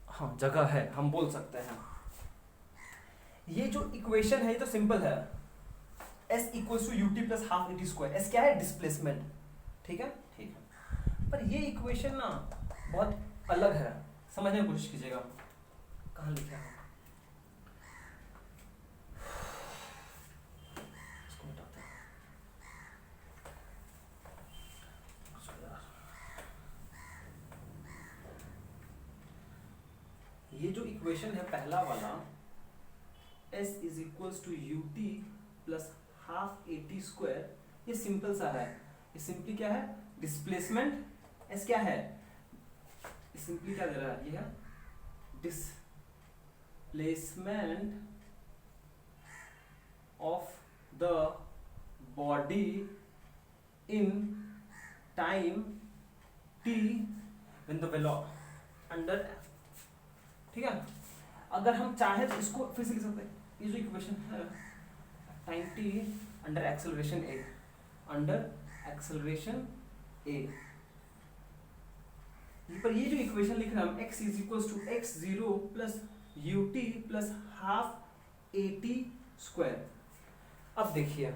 हाँ जगह है, हम बोल सकते हैं, ये जो इक्वेशन है ये तो सिंपल है, s equals to ut plus half at square, s क्या है, डिस्प्लेसमेंट, ठीक है, ठीक है, पर ये इक्वेशन ना बहुत अलग है, समझने की कोशिश कीजिएगा, कहाँ लिखा है, इसको मिटाते हैं, ये जो इक्वेशन है पहला वाला, s is equals to ut plus half at square, ये सिंपल सा है, ये सिंपली क्या है, डिस्प्लेसमेंट, s क्या है, सिंपली क्या दे रहा है, ये है displacement of the body in time t when the velocity under, ठीक है। अगर हम चाहे तो इसको फिर से लिख सकते हैं, ये जो इक्वेशन है time t under acceleration a, under acceleration a, पर ये जो इक्वेशन लिख रहे हैं हम x is equal to x zero plus u t plus half a t square. अब देखिए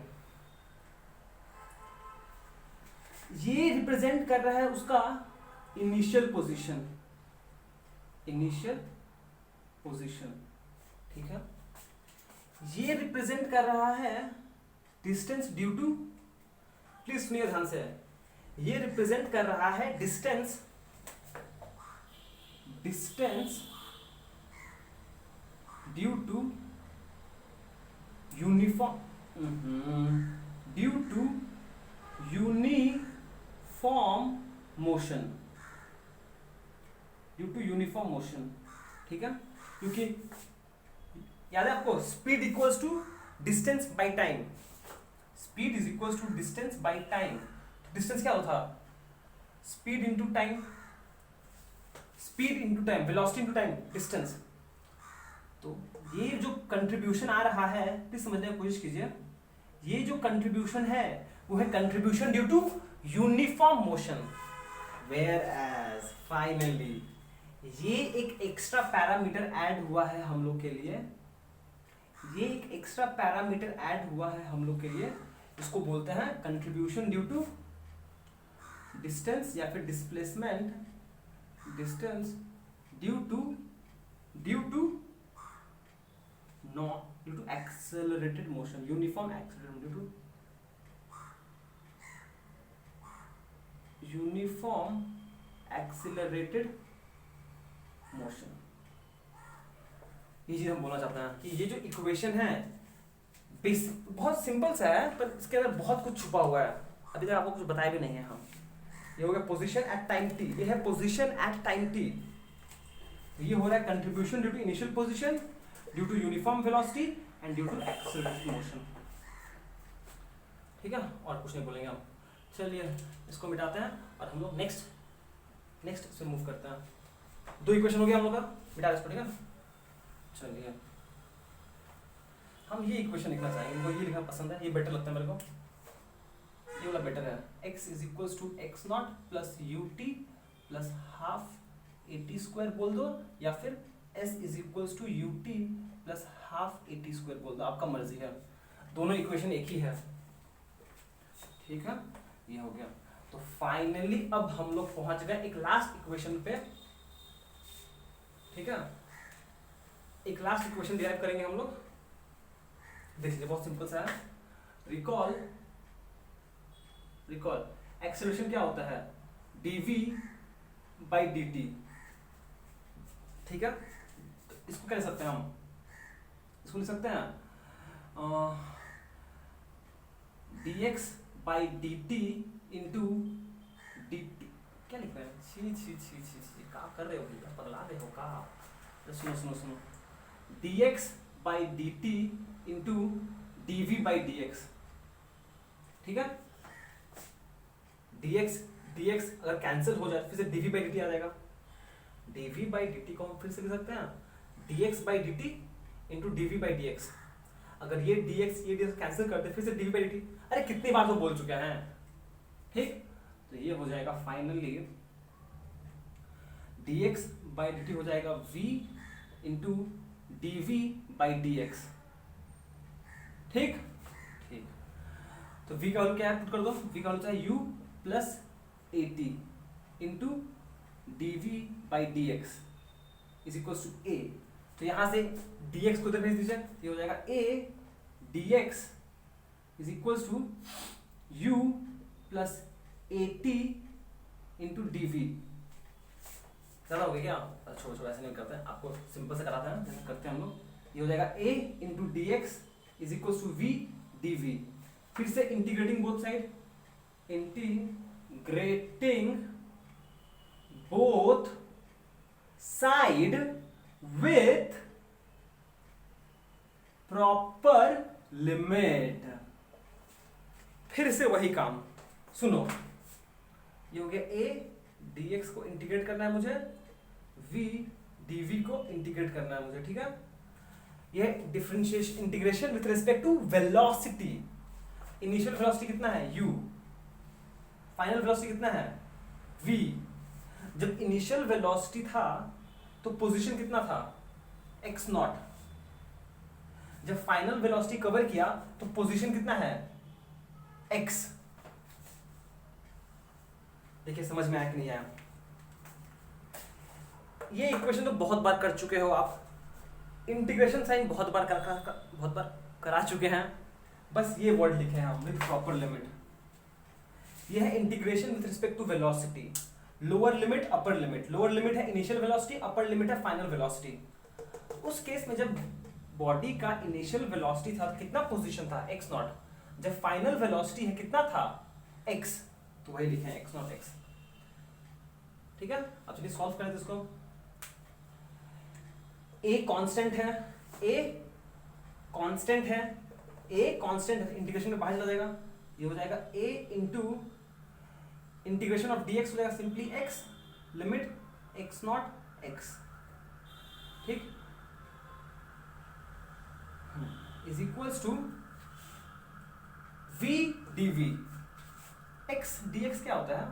ये रिप्रेजेंट कर रहा है उसका इनिशियल पोजीशन, इनिशियल पोजीशन, ठीक है। ये रिप्रेजेंट कर रहा है डिस्टेंस ड्यू टू, प्लीज सुनिए ध्यान से, ये रिप्रेजेंट कर रहा है distance, distance due to uniform, due to uniform motion, due to uniform motion, ठीक है। क्योंकि याद है आपको speed equals to distance by time, speed is equals to distance by time. Distance क्या होता, speed into time, speed into time, velocity into time, distance. तो ये जो कंट्रीब्यूशन आ रहा है प्लीज समझने की कोशिश कीजिए, ये जो कंट्रीब्यूशन है वो है contribution due to uniform motion, whereas finally ये एक एक्स्ट्रा पैरामीटर ऐड हुआ है हम लोग के लिए, ये एक एक्स्ट्रा पैरामीटर ऐड हुआ है हम लोग के लिए, इसको बोलते हैं कंट्रीब्यूशन ड्यू टू डिस्टेंस या फिर displacement, distance due to not due to accelerated motion, uniform accelerated, due to uniform accelerated motion. ये चीज हम बोलना चाहते हैं कि ये जो इक्वेशन है बहुत सिंपल सा है पर इसके अंदर बहुत कुछ छुपा हुआ है, अभी तक आपको कुछ बताया भी नहीं है हम। ये हो गया पोजीशन एट टाइम टी, ये है पोजीशन एट टाइम टी, ये हो रहा है contribution due to initial position, due to uniform velocity and due to accelerated motion, ठीक है। और कुछ नहीं बोलेंगे हम, चलिए इसको मिटाते हैं और हम लोग नेक्स्ट से मूव करते हैं। दो इक्वेशन हो गया हम लोग का, मिटा इसको, ठीक है। चलिए हम ये इक्वेशन लिखना चाहेंगे, मुझे ये लिखना पसंद है, ये बेटर लगता है मेरे को, ये वाला बेटर है। x is equals to x not plus u t plus half a t square बोल दो, या फिर s is equals to u t plus half a t square बोल दो, आपका मर्जी है, दोनों इक्वेशन एक ही है, ठीक है। ये हो गया। तो फाइनली अब हम लोग पहुंच गए एक लास्ट इक्वेशन पे, ठीक है। एक लास्ट इक्वेशन डिराइव करेंगे हम लोग, देख लीजिए बहुत सिंपल सा है। रिकॉल एक्सेलरेशन क्या होता है, dv बाई dt, ठीक है। तो इसको क्या लिख सकते हैं हम, इसको लिख सकते हैं dx by dt into dt, क्या लिख रहे हैं, छी क्या कर रहे हो भैया, पगला रहे हो का। सुनो dx by dt into dv by dx, ठीक है। dx अगर कैंसिल हो जाए फिर से dv बाई dt आ जाएगा, dv बाई dt को हम फिर से लिख सकते हैं dx by dt into dv by dx। अगर ये dx कैंसिल करते फिर से dv बाई dt, अरे कितनी बार तो बोल चुके हैं, ठीक। तो ये हो जाएगा फाइनली dx बाई dt हो जाएगा v into dv by dx, ठीक। तो v का वैल्यू क्या है, पुट कर दो, v का वैल्यू है u plus A t into dv by dx is equal to a। तो यहां से dx को इधर भेज दीजिए, ये हो जाएगा a dx is equal to u plus A t into dv। चला हो गया क्या, छोड़ो ऐसे नहीं करते हैं, आपको सिंपल से कराते हैं जैसे करते हैं हम लोग। ये हो जाएगा a into d x is equal to v dv, फिर से integrating both side, integrating both side with proper limit. फिर से वही काम, सुनो, ये हो गया a dx को इंटीग्रेट करना है मुझे, v dv को इंटीग्रेट करना है मुझे, ठीक है। ये differentiation integration with respect to velocity. Initial velocity कितना है u, फाइनल वेलोसिटी कितना है v। जब इनिशियल वेलोसिटी था तो पोजीशन कितना था x नॉट, जब फाइनल वेलोसिटी कवर किया तो पोजीशन कितना है x। देखिए समझ में आया कि नहीं आया। ये इक्वेशन तो बहुत बार कर चुके हो आप, इंटीग्रेशन साइन बहुत बार करा चुके हैं। बस ये वर्ड लिखे हैं हम, विद प्रॉपर लिमिट। ये है integration with respect to velocity. Lower limit upper limit, lower limit है इनिशियल वेलोसिटी, अपर लिमिट है फाइनल वेलोसिटी। उस केस में जब बॉडी का इनिशियल वेलोसिटी था कितना पोजीशन था x नॉट, जब फाइनल वेलोसिटी है कितना था x, तो वही लिखे हैं x नॉट x, ठीक है। अब चलिए सॉल्व करें इसको। a कांस्टेंट है, a कांस्टेंट है, a कांस्टेंट है, इंटीग्रेशन में बाहर चला जाएगा, ये हो जाएगा a into integration of dx हो जाएगा simply x, limit x not x, ठीक, is equals to v dv। x dx क्या होता है,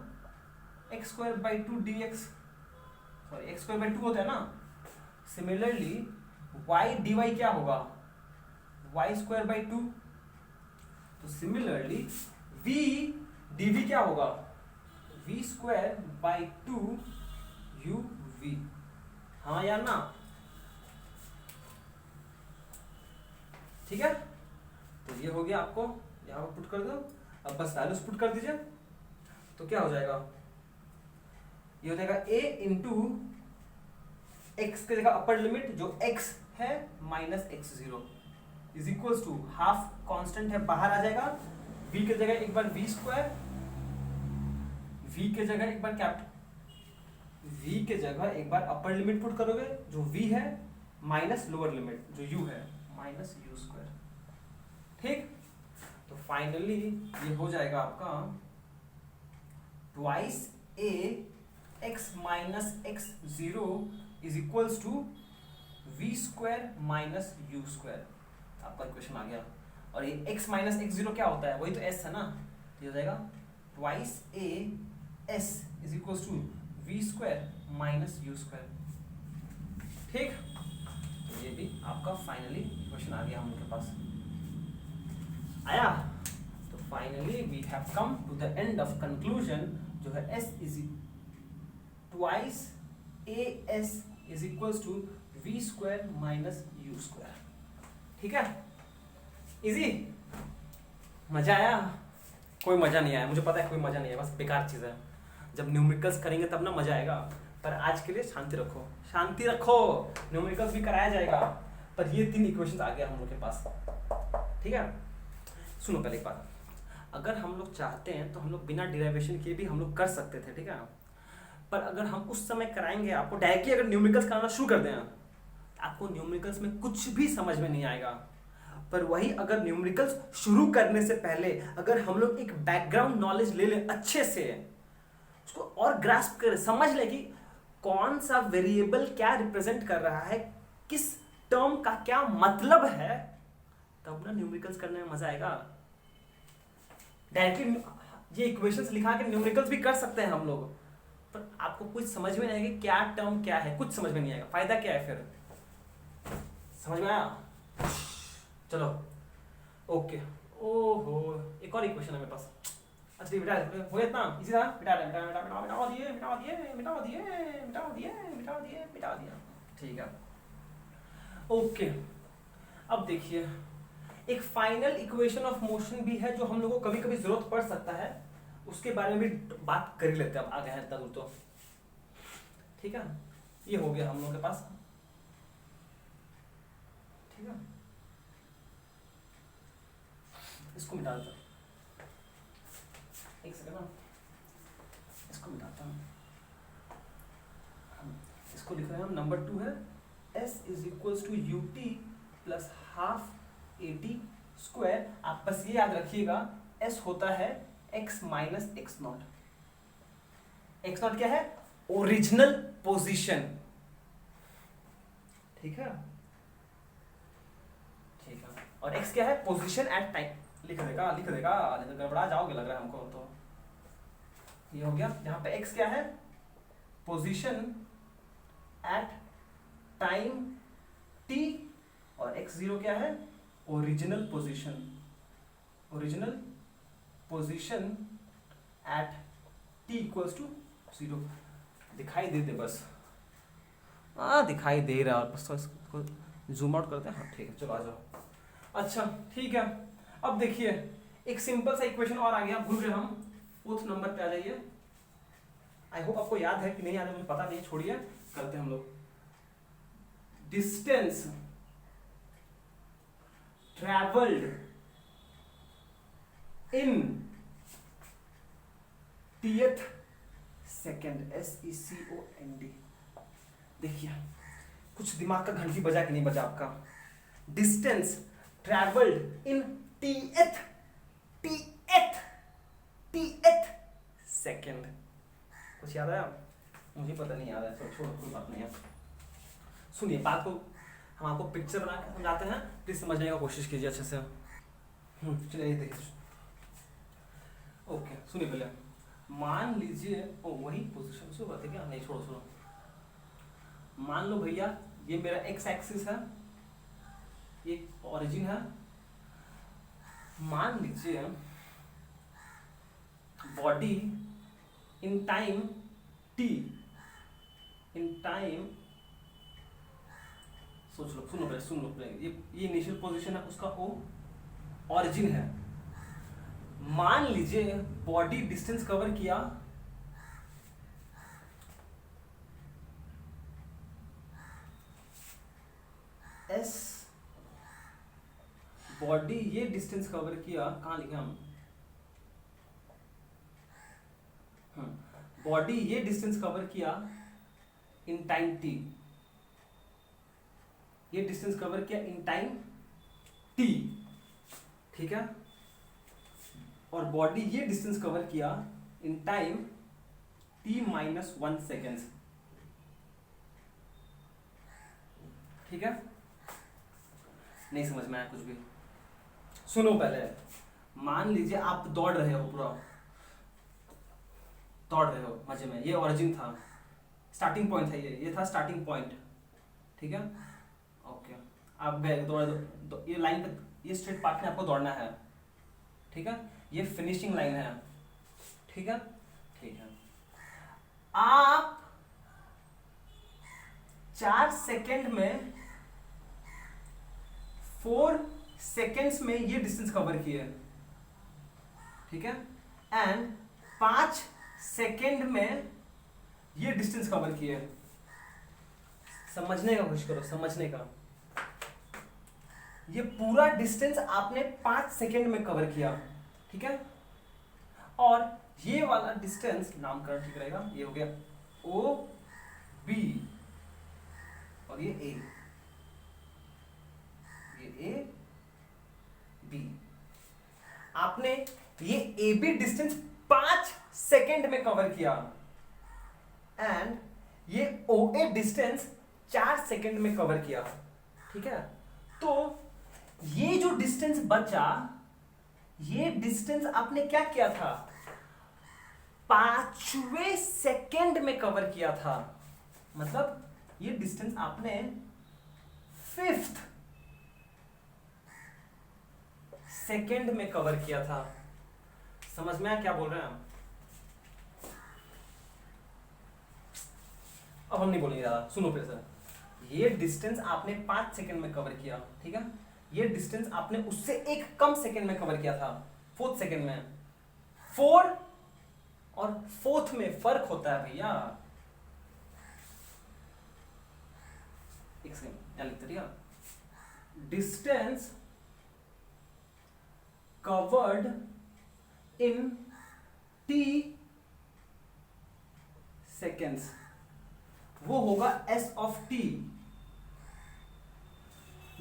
x square by 2 dx, sorry x square by 2 होता है ना। सिमिलरली y dy क्या होगा, y स्क्वायर बाई 2। तो सिमिलरली v dv क्या होगा, v स्क्वायर बाई 2 uv। हाँ या ना, ठीक है। तो ये हो गया, आपको यहाँ पर पुट कर दो, अब बस वैल्यूज पुट कर दीजिए, तो क्या हो जाएगा, ये हो जाएगा a इंटू एक्स की जगह अपर लिमिट जो x है minus x0 is equals to half constant है बाहर आ जाएगा, v की जगह एक बार v स्क्वायर, v की जगह एक बार v की जगह एक बार अपर लिमिट पुट करोगे जो v है, माइनस लोअर लिमिट जो u है माइनस u स्क्वायर, ठीक। तो फाइनली ये हो जाएगा आपका twice a x minus x0 is equals to v square minus u square. आपका इक्वेशन आ गया। और ये x माइनस x0 क्या होता है, वही तो s है ना, ये हो जाएगा twice a s is equals to v square minus u square, ठीक। तो ये भी आपका फाइनली इक्वेशन आ गया हम लोग के पास, आया। तो finally we have come to the end of conclusion, जो है s is twice a s is equals to v square minus u square, ठीक है। इजी, मजा आया? कोई मजा नहीं आया, मुझे पता है कोई मजा नहीं आया, बस बेकार चीज है। जब न्यूमेरिकल्स करेंगे तब ना मजा आएगा, पर आज के लिए शांति रखो, शांति रखो। न्यूमेरिकल्स भी कराया जाएगा, पर ये 3 इक्वेशंस आ गया हम लोग के पास, ठीक है। सुनो पहले एक बात, अगर हम लोग चाहते हैं तो हम लोग बिना डिराइवेशन किए भी हम लोग कर सकते थे, ठीक है। पर अगर हम उस समय कराएंगे आपको डायरेक्टली, अगर न्यूमेरिकल्स कराना शुरू कर दें, आपको न्यूमेरिकल्स में कुछ भी समझ में नहीं आएगा। पर वही अगर न्यूमेरिकल्स शुरू करने से पहले अगर हम लोग एक बैकग्राउंड नॉलेज ले लें अच्छे से, उसको और ग्रास्प करें, समझ लें कि कौन सा वेरिएबल क्या रिप्रेजेंट कर रहा है, किस टर्म का क्या मतलब है, तब ना न्यूमेरिकल्स करने में मजा आएगा। डायरेक्टली ये इक्वेशंस लिखा के न्यूमेरिकल्स भी कर सकते हैं हम लोग, पर आपको कुछ समझ में नहीं आएगा क्या टर्म क्या है, कुछ समझ में नहीं आएगा, फायदा क्या है फिर, समझ में आया? चलो ओके। ओहो, एक और इक्वेशन है मेरे पास। अच्छा बेटा हो गया इतना इजी था, मिटा दिया, ठीक है। ओके, अब देखिए एक फाइनल इक्वेशन ऑफ मोशन भी है जो हम लोगों को कभी कभी जरूरत पड़ सकता है, उसके बारे में भी बात कर ही लेते हैं। अब आ गए हैं इतना दूर तो, ठीक है। ये हो गया हम लोगों के पास, ठीक है। इसको मिटा देता हूँ, एक सेकंड ना, इसको मिटाता हूँ। इसको लिख रहे हैं हम, नंबर 2 है s is equals to ut plus half 80 square. आप बस ये याद रखिएगा s होता है x माइनस एक्स नॉट। एक्स नॉट क्या है? Original position. ठीक है, ठीक है। और x क्या है? Position at time. लिख देगा नहीं तो गड़बड़ा जाओगे लग रहा है हमको। तो ये हो गया। यहाँ पे x क्या है? पोजीशन एट टाइम t, और x0 क्या है? Original position at t equals to 0। दिखाई दे बस, दिखाई दे रहा है बस। तो इसको जूम आउट करते हैं। हाँ ठीक है, चलो आ जाओ। अच्छा ठीक है, अब देखिए एक सिंपल सा इक्वेशन और आ गया। भूल रहे हम, 4th नंबर पे आ जाइए। आई होप आपको याद है कि नहीं याद है मुझे पता नहीं, छोड़िए, करते हैं हम लोग। Distance travelled in tth second, SECOND। देखिए कुछ दिमाग का घंटी बजा कि नहीं बजा आपका? Distance travelled in tth second. कुछ याद आया? मुझे पता नहीं याद है, तो छोड़ो, कोई बात नहीं है। सुनिए बात को, हम आपको पिक्चर बना के समझाते हैं, प्लीज समझने की कोशिश कीजिए अच्छे से। चलिए देखिए, ओके सुनिए पहले। मान लीजिए वही पोजीशन से बात है क्या? नहीं छोड़ो, सुनो। मान लो भैया ये मेरा x एक्सिस है, ये ओरिजिन है। मान लीजिए body in time t, in time, सोच लो, सुन लो पहले। ये इनिशियल पोजीशन है उसका, o ओरिजिन है। मान लीजिए बॉडी डिस्टेंस कवर किया s, बॉडी ये डिस्टेंस कवर किया, कहां लिखे हम? बॉडी ये डिस्टेंस कवर किया इन टाइम t, ये डिस्टेंस कवर किया इन टाइम t, ठीक है। और बॉडी ये डिस्टेंस कवर किया इन टाइम t-1 सेकेंड्स, ठीक है। नहीं समझ में आया कुछ भी? सुनो पहले। मान लीजिए आप दौड़ रहे हो, पूरा दौड़ रहे हो मजे में। ये ओरिजिन था, स्टार्टिंग पॉइंट था, ये था स्टार्टिंग पॉइंट, ठीक है। ओके, आप गए दौड़, ये लाइन पे, ये स्ट्रेट पाथ में आपको दौड़ना है, ठीक है। ये फिनिशिंग लाइन है, ठीक है, ठीक है। आप 4 सेकेंड में 4 सेकेंड्स में ये डिस्टेंस कवर किए, ठीक है। एंड 5 सेकेंड में ये डिस्टेंस कवर किए। समझने का कोशिश करो, समझने का। ये पूरा डिस्टेंस आपने 5 सेकेंड में कवर किया, ठीक है। और ये वाला डिस्टेंस, नामकरण ठीक रहेगा, ये हो गया ओ बी, और ये ए बी। आपने ये ए बी डिस्टेंस 5 सेकेंड में कवर किया, एंड ये ओ ए डिस्टेंस 4 सेकेंड में कवर किया, ठीक है। तो ये जो डिस्टेंस बचा, ये डिस्टेंस आपने क्या किया था? 5वें सेकेंड में कवर किया था। मतलब ये डिस्टेंस आपने 5th सेकेंड में कवर किया था। समझ में आया क्या बोल रहे हैं हम? अब हम नहीं बोलेंगे ज्यादा, सुनो फिर से। ये डिस्टेंस आपने 5 सेकेंड में कवर किया, ठीक है। ये डिस्टेंस आपने उससे एक कम सेकेंड में कवर किया था, 4th सेकेंड में। 4 और 4th में फर्क होता है भैया। एक सेकेंड यहां लिखते, ठीक है। Distance covered in t seconds, वो होगा s of t।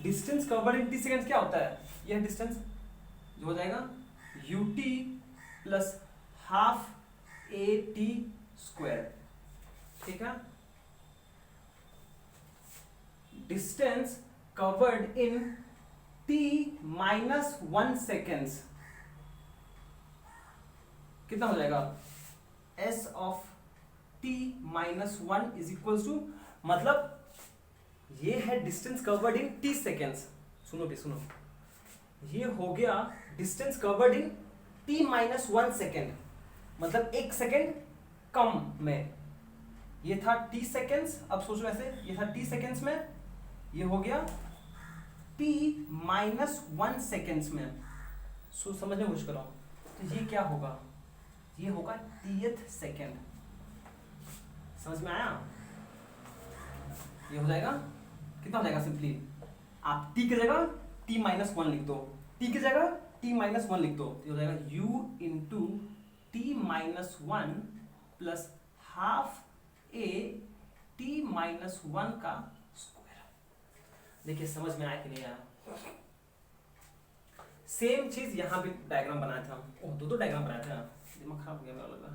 Distance covered in t seconds क्या होता है, यह डिस्टेंस जो हो जाएगा ut plus half at square, ठीक है। Distance covered in t minus 1 seconds कितना हो जाएगा, s of t minus 1 is equal to, मतलब ये है distance covered in t seconds, सुनो भी सुनो, ये हो गया distance covered in t minus 1 second, मतलब 1 सेकेंड कम में, ये था t सेकेंड्स, अब सोचो ऐसे, ये था t सेकेंड्स में, ये हो गया t माइनस 1 सेकेंड्स में, समझने की कोशिश करो, तो ये क्या होगा, ये होगा tth सेकेंड, समझ में आया, ये हो जाएगा कितना हो जाएगा, सिंपली आप t की जगह t माइनस 1 लिख दो, t की जगह t माइनस 1 लिख दो, ये हो जाएगा u into t minus 1 plus half a t minus 1 का स्क्वायर। देखिए समझ में आया कि नहीं आया, सेम चीज यहां भी डायग्राम बनाया था, दो डायग्राम बनाया था, दिमाग खराब हो गया मेरा लगा।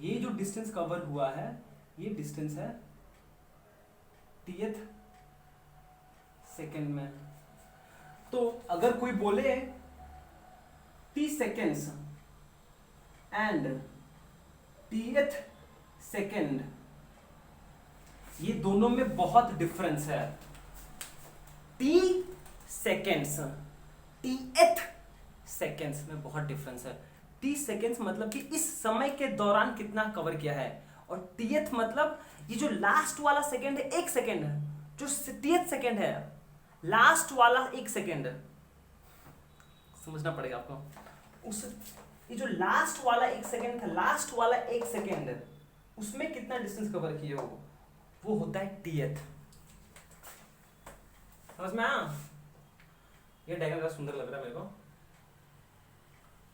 ये जो डिस्टेंस कवर हुआ है, ये डिस्टेंस है tth सेकेंड में, तो अगर कोई बोले t seconds and tth second, ये दोनों में बहुत डिफरेंस है, t सेकेंड्स tth सेकेंड्स में बहुत डिफरेंस है, t सेकेंड्स मतलब कि इस समय के दौरान कितना कवर किया है, और tth मतलब ये जो लास्ट वाला सेकेंड है, एक सेकेंड है, जो tth सेकेंड है, लास्ट वाला एक सेकेंड, समझना पड़ेगा आपको, उस ये जो लास्ट वाला एक सेकेंड था, लास्ट वाला एक सेकेंड, उसमें कितना डिस्टेंस कवर किए हो, वो होता है tth, समझ में आया। ये डायग्राम का सुंदर लग रहा है मेरे को,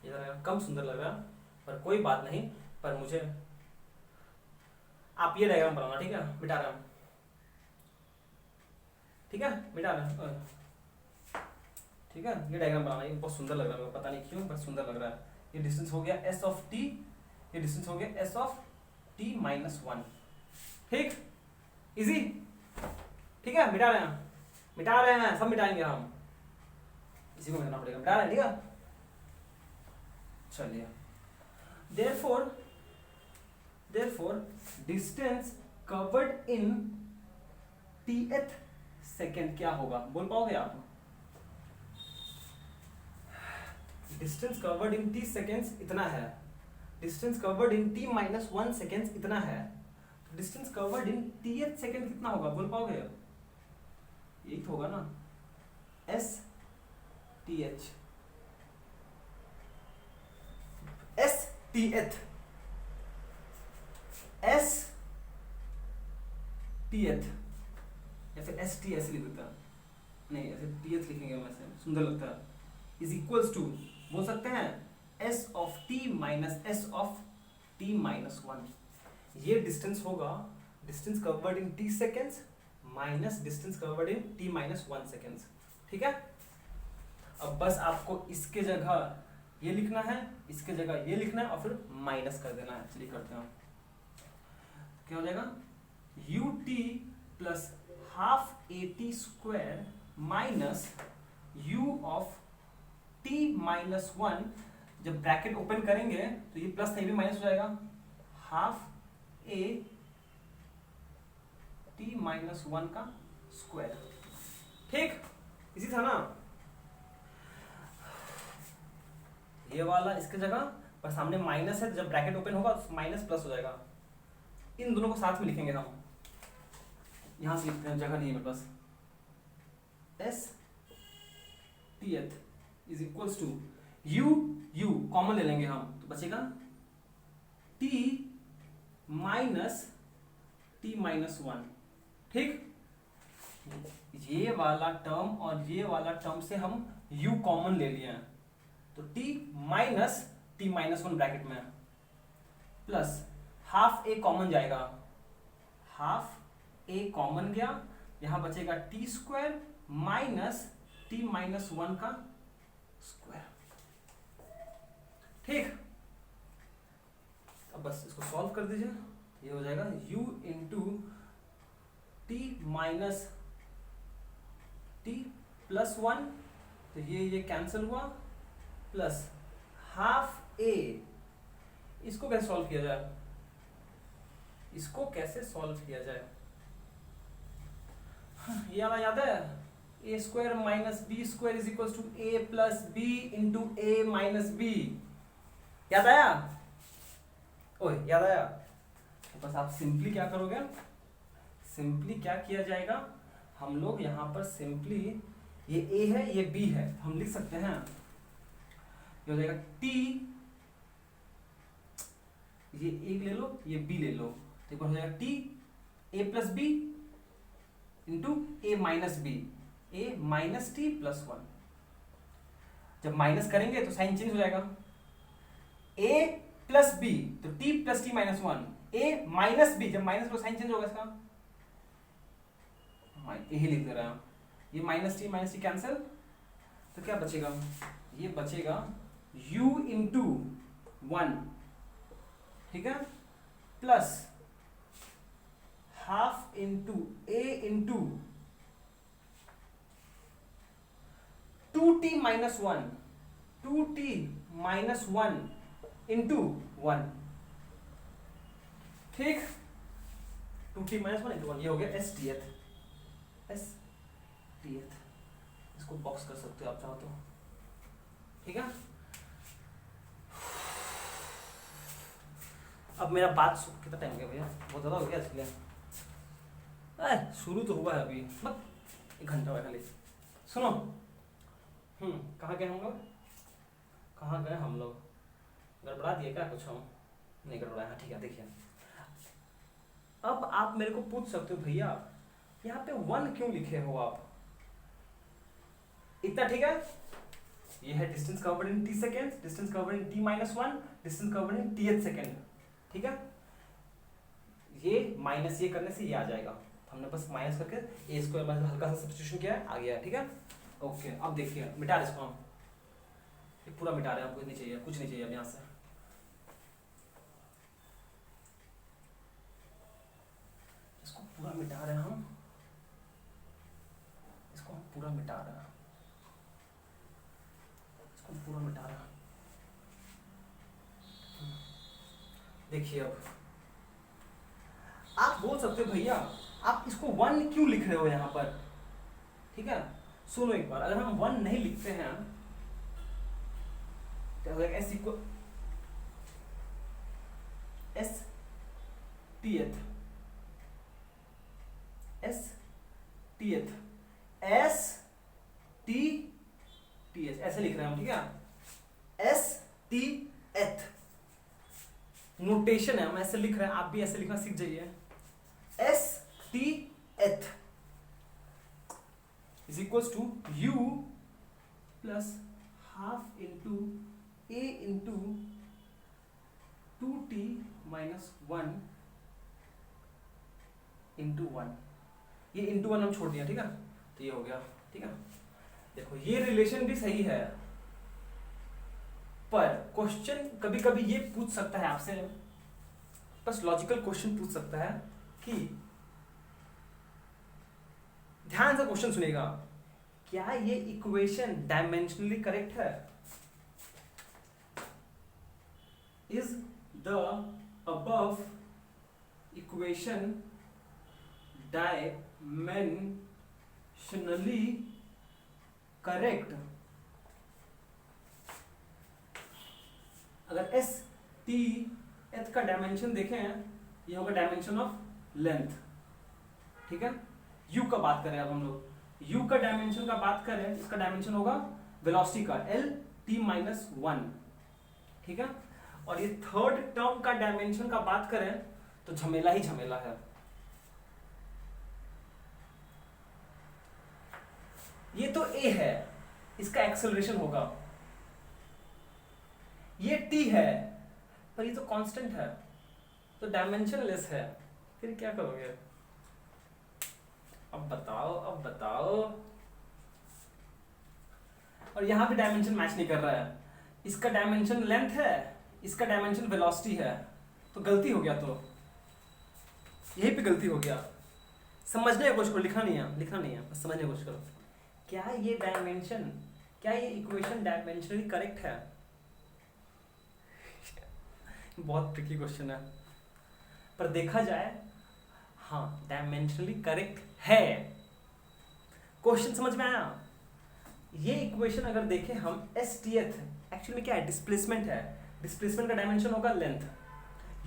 ये डायग्राम कम सुंदर लग रहा है, पर कोई बात नहीं, पर मुझे आप ये डायग्राम बनाना, ठीक है, मिटा रहा हूं, ठीक है, मिटा रहा हूं, ठीक है, ये डायग्राम बनाना, ये बहुत सुंदर लग रहा है, पता नहीं क्यों पर सुंदर लग रहा है। ये डिस्टेंस हो गया s ऑफ t, ये डिस्टेंस हो गया s ऑफ t माइनस 1, ठीक, इजी, ठीक है, मिटा रहे हैं, सब मिटाएंगे हम, इसी को मिटाना पड़ेगा, मिटा रहे हैं, ठीक है, चलिए, therefore distance covered in tth second क्या होगा, बोल पाओगे आप, distance covered in t seconds इतना है, distance covered in t minus 1 seconds इतना है, डिस्टेंस कवर्ड इन tth सेकेंड कितना होगा, बोल पाओगे, यही तो होगा ना, s th s tth s tth, या फिर एस टी ऐसे लिख देता, नहीं ऐसे tth लिखेंगे, वैसे सुंदर लगता है, इज इक्वल्स टू, बोल सकते हैं s of t minus s of t minus 1, ये डिस्टेंस होगा distance covered in t seconds minus distance covered in t minus 1 seconds, ठीक है। अब बस आपको इसके जगह ये लिखना है, इसके जगह ये लिखना है, और फिर माइनस कर देना है, चलिए करते हैं, क्या हो जाएगा, ut plus half at square minus u of t minus 1, जब ब्रैकेट ओपन करेंगे तो ये प्लस था, ये भी माइनस हो जाएगा, हाफ a t माइनस 1 का स्क्वायर, ठीक, इसी था ना, ये वाला इसके जगह पर सामने माइनस है, तो जब ब्रैकेट ओपन होगा माइनस प्लस हो जाएगा, इन दोनों को साथ में लिखेंगे हम, यहां से लिखते हैं, जगह नहीं है मेरे पास, s tth is equals to u common ले लेंगे हम, तो बचेगा t माइनस t माइनस 1, ठीक, ये वाला टर्म और ये वाला टर्म से हम u कॉमन ले लिए हैं, तो t minus t minus 1 bracket में प्लस हाफ a कॉमन जाएगा, हाफ a कॉमन गया, यहां बचेगा t square minus T minus 1 का स्क्वायर। ठीक, अब बस इसको सॉल्व कर दीजिए, ये हो जाएगा u into T minus t plus 1, तो ये कैंसिल हुआ, प्लस हाफ ए। इसको कैसे सॉल्व किया जाए, इसको कैसे सॉल्व किया जाए, ये वाला याद है, A square minus B square is equal to A plus B into A minus B, याद आया? ओए याद आया? तो बस आप सिंपली क्या करोगे, सिंपली क्या किया जाएगा, हम लोग यहाँ पर सिंपली ये a है ये b है, हम लिख सकते हैं, ये हो जाएगा t, ये एक ले लो ये b ले लो, तो हो जाएगा t a plus B into A minus b, a minus t plus 1। जब माइनस करेंगे तो साइन चेंज हो जाएगा, a प्लस बी तो t plus t minus 1, a minus b, जब माइनस को साइन चेंज होगा इसका, यही लिख दे रहा है, ये माइनस टी कैंसिल, तो क्या बचेगा, ये बचेगा u इंटू 1, ठीक है, plus half into a into 2t minus 1, 2t minus 1 into 1, ठीक, 2t माइनस 1 इंटू 1, ये हो गया एस टी एथ, इसको बॉक्स कर सकते हो आप चाहो तो, ठीक है। अब मेरा बात कितना टाइम हो गया भैया, बहुत ज़्यादा हो गया इसके लिए, शुरू तो हुआ है अभी, बस 1 घंटा हुआ खाली। सुनो, कहाँ गए हम लोग, कहाँ गए हम लोग, गड़बड़ा दिए क्या कुछ, हम नहीं गड़बड़ाया, हाँ ठीक है। देखिए अब आप मेरे को पूछ सकते हो भैया यहाँ पे 1 क्यों लिखे हो आप, इतना ठीक है, ये है distance covered in t second, distance covered in t minus 1, distance covered in tth second, ठीक है, ये माइनस ये करने से ये आ जाएगा, हमने बस माइनस करके ए स्क्वायर माइनस हल्का सा सब्स्टिट्यूशन किया है, आ गया है, ठीक है। ओके, अब देखिए मिटा रहे इसको हम, ये पूरा मिटा रहे हैं, आपको नहीं चाहिए, कुछ नहीं चाहिए अब यहाँ से, इसको पूरा मिटा रहे हैं हम, इसको हम पूरा मिटा रहे हैं, इसको पूरा मिटा रहे हैं। देखिए अब आप बोल सकते हो भैया आप इसको 1 क्यों लिख रहे हो यहाँ पर, ठीक है। सुनो एक बार, अगर हम 1 नहीं लिखते हैं तो एस इक्वल एस टी एथ, एस टी एथ, एस टी टी एच, ऐसे लिख रहे हैं हम, ठीक है, एस टी एथ नोटेशन है, हम ऐसे लिख रहे हैं, आप भी ऐसे लिखना सीख जाइए, s t th is equals to u plus half into a into 2t minus 1 into 1, ये इंटू 1 हम छोड़ दिया, ठीक है, तो ये हो गया, ठीक है। देखो ये रिलेशन भी सही है, पर क्वेश्चन कभी कभी ये पूछ सकता है आपसे, बस लॉजिकल क्वेश्चन पूछ सकता है कि, ध्यान से क्वेश्चन सुनेगा, क्या ये इक्वेशन डायमेंशनली करेक्ट है, is the above equation dimensionally correct. अगर एस टी एथ का डायमेंशन देखें, ये होगा डायमेंशन ऑफ लेंथ, ठीक है। यू का बात करें अब हम लोग, यू का डायमेंशन का बात करें, इसका डायमेंशन होगा वेलोसिटी का एल टी माइनस 1, ठीक है। और ये थर्ड टर्म का डायमेंशन का बात करें तो झमेला ही झमेला है, ये तो ए है, इसका एक्सेलरेशन होगा, ये टी है पर ये तो कांस्टेंट है, तो डायमेंशनलेस है, फिर क्या करोगे, अब बताओ, अब बताओ, और यहाँ भी डायमेंशन मैच नहीं कर रहा है, इसका डायमेंशन लेंथ है, इसका डायमेंशन वेलोसिटी है, तो गलती हो गया, तो यही पे गलती हो गया। समझने की कोशिश करो, लिखना नहीं है, बस समझने की कोशिश करो। क्या ये डायमेंशन, क्या ये इक्वेशन डायमेंशनली करेक्ट है? बहुत ट्रिकी क्वेश्चन है, पर देखा जाए हाँ डायमेंशनली करेक्ट है। क्वेश्चन समझ में आया? ये इक्वेशन अगर देखें हम, एस टी एथ एक्चुअली क्या है? डिस्प्लेसमेंट है। डिस्प्लेसमेंट का डायमेंशन होगा लेंथ,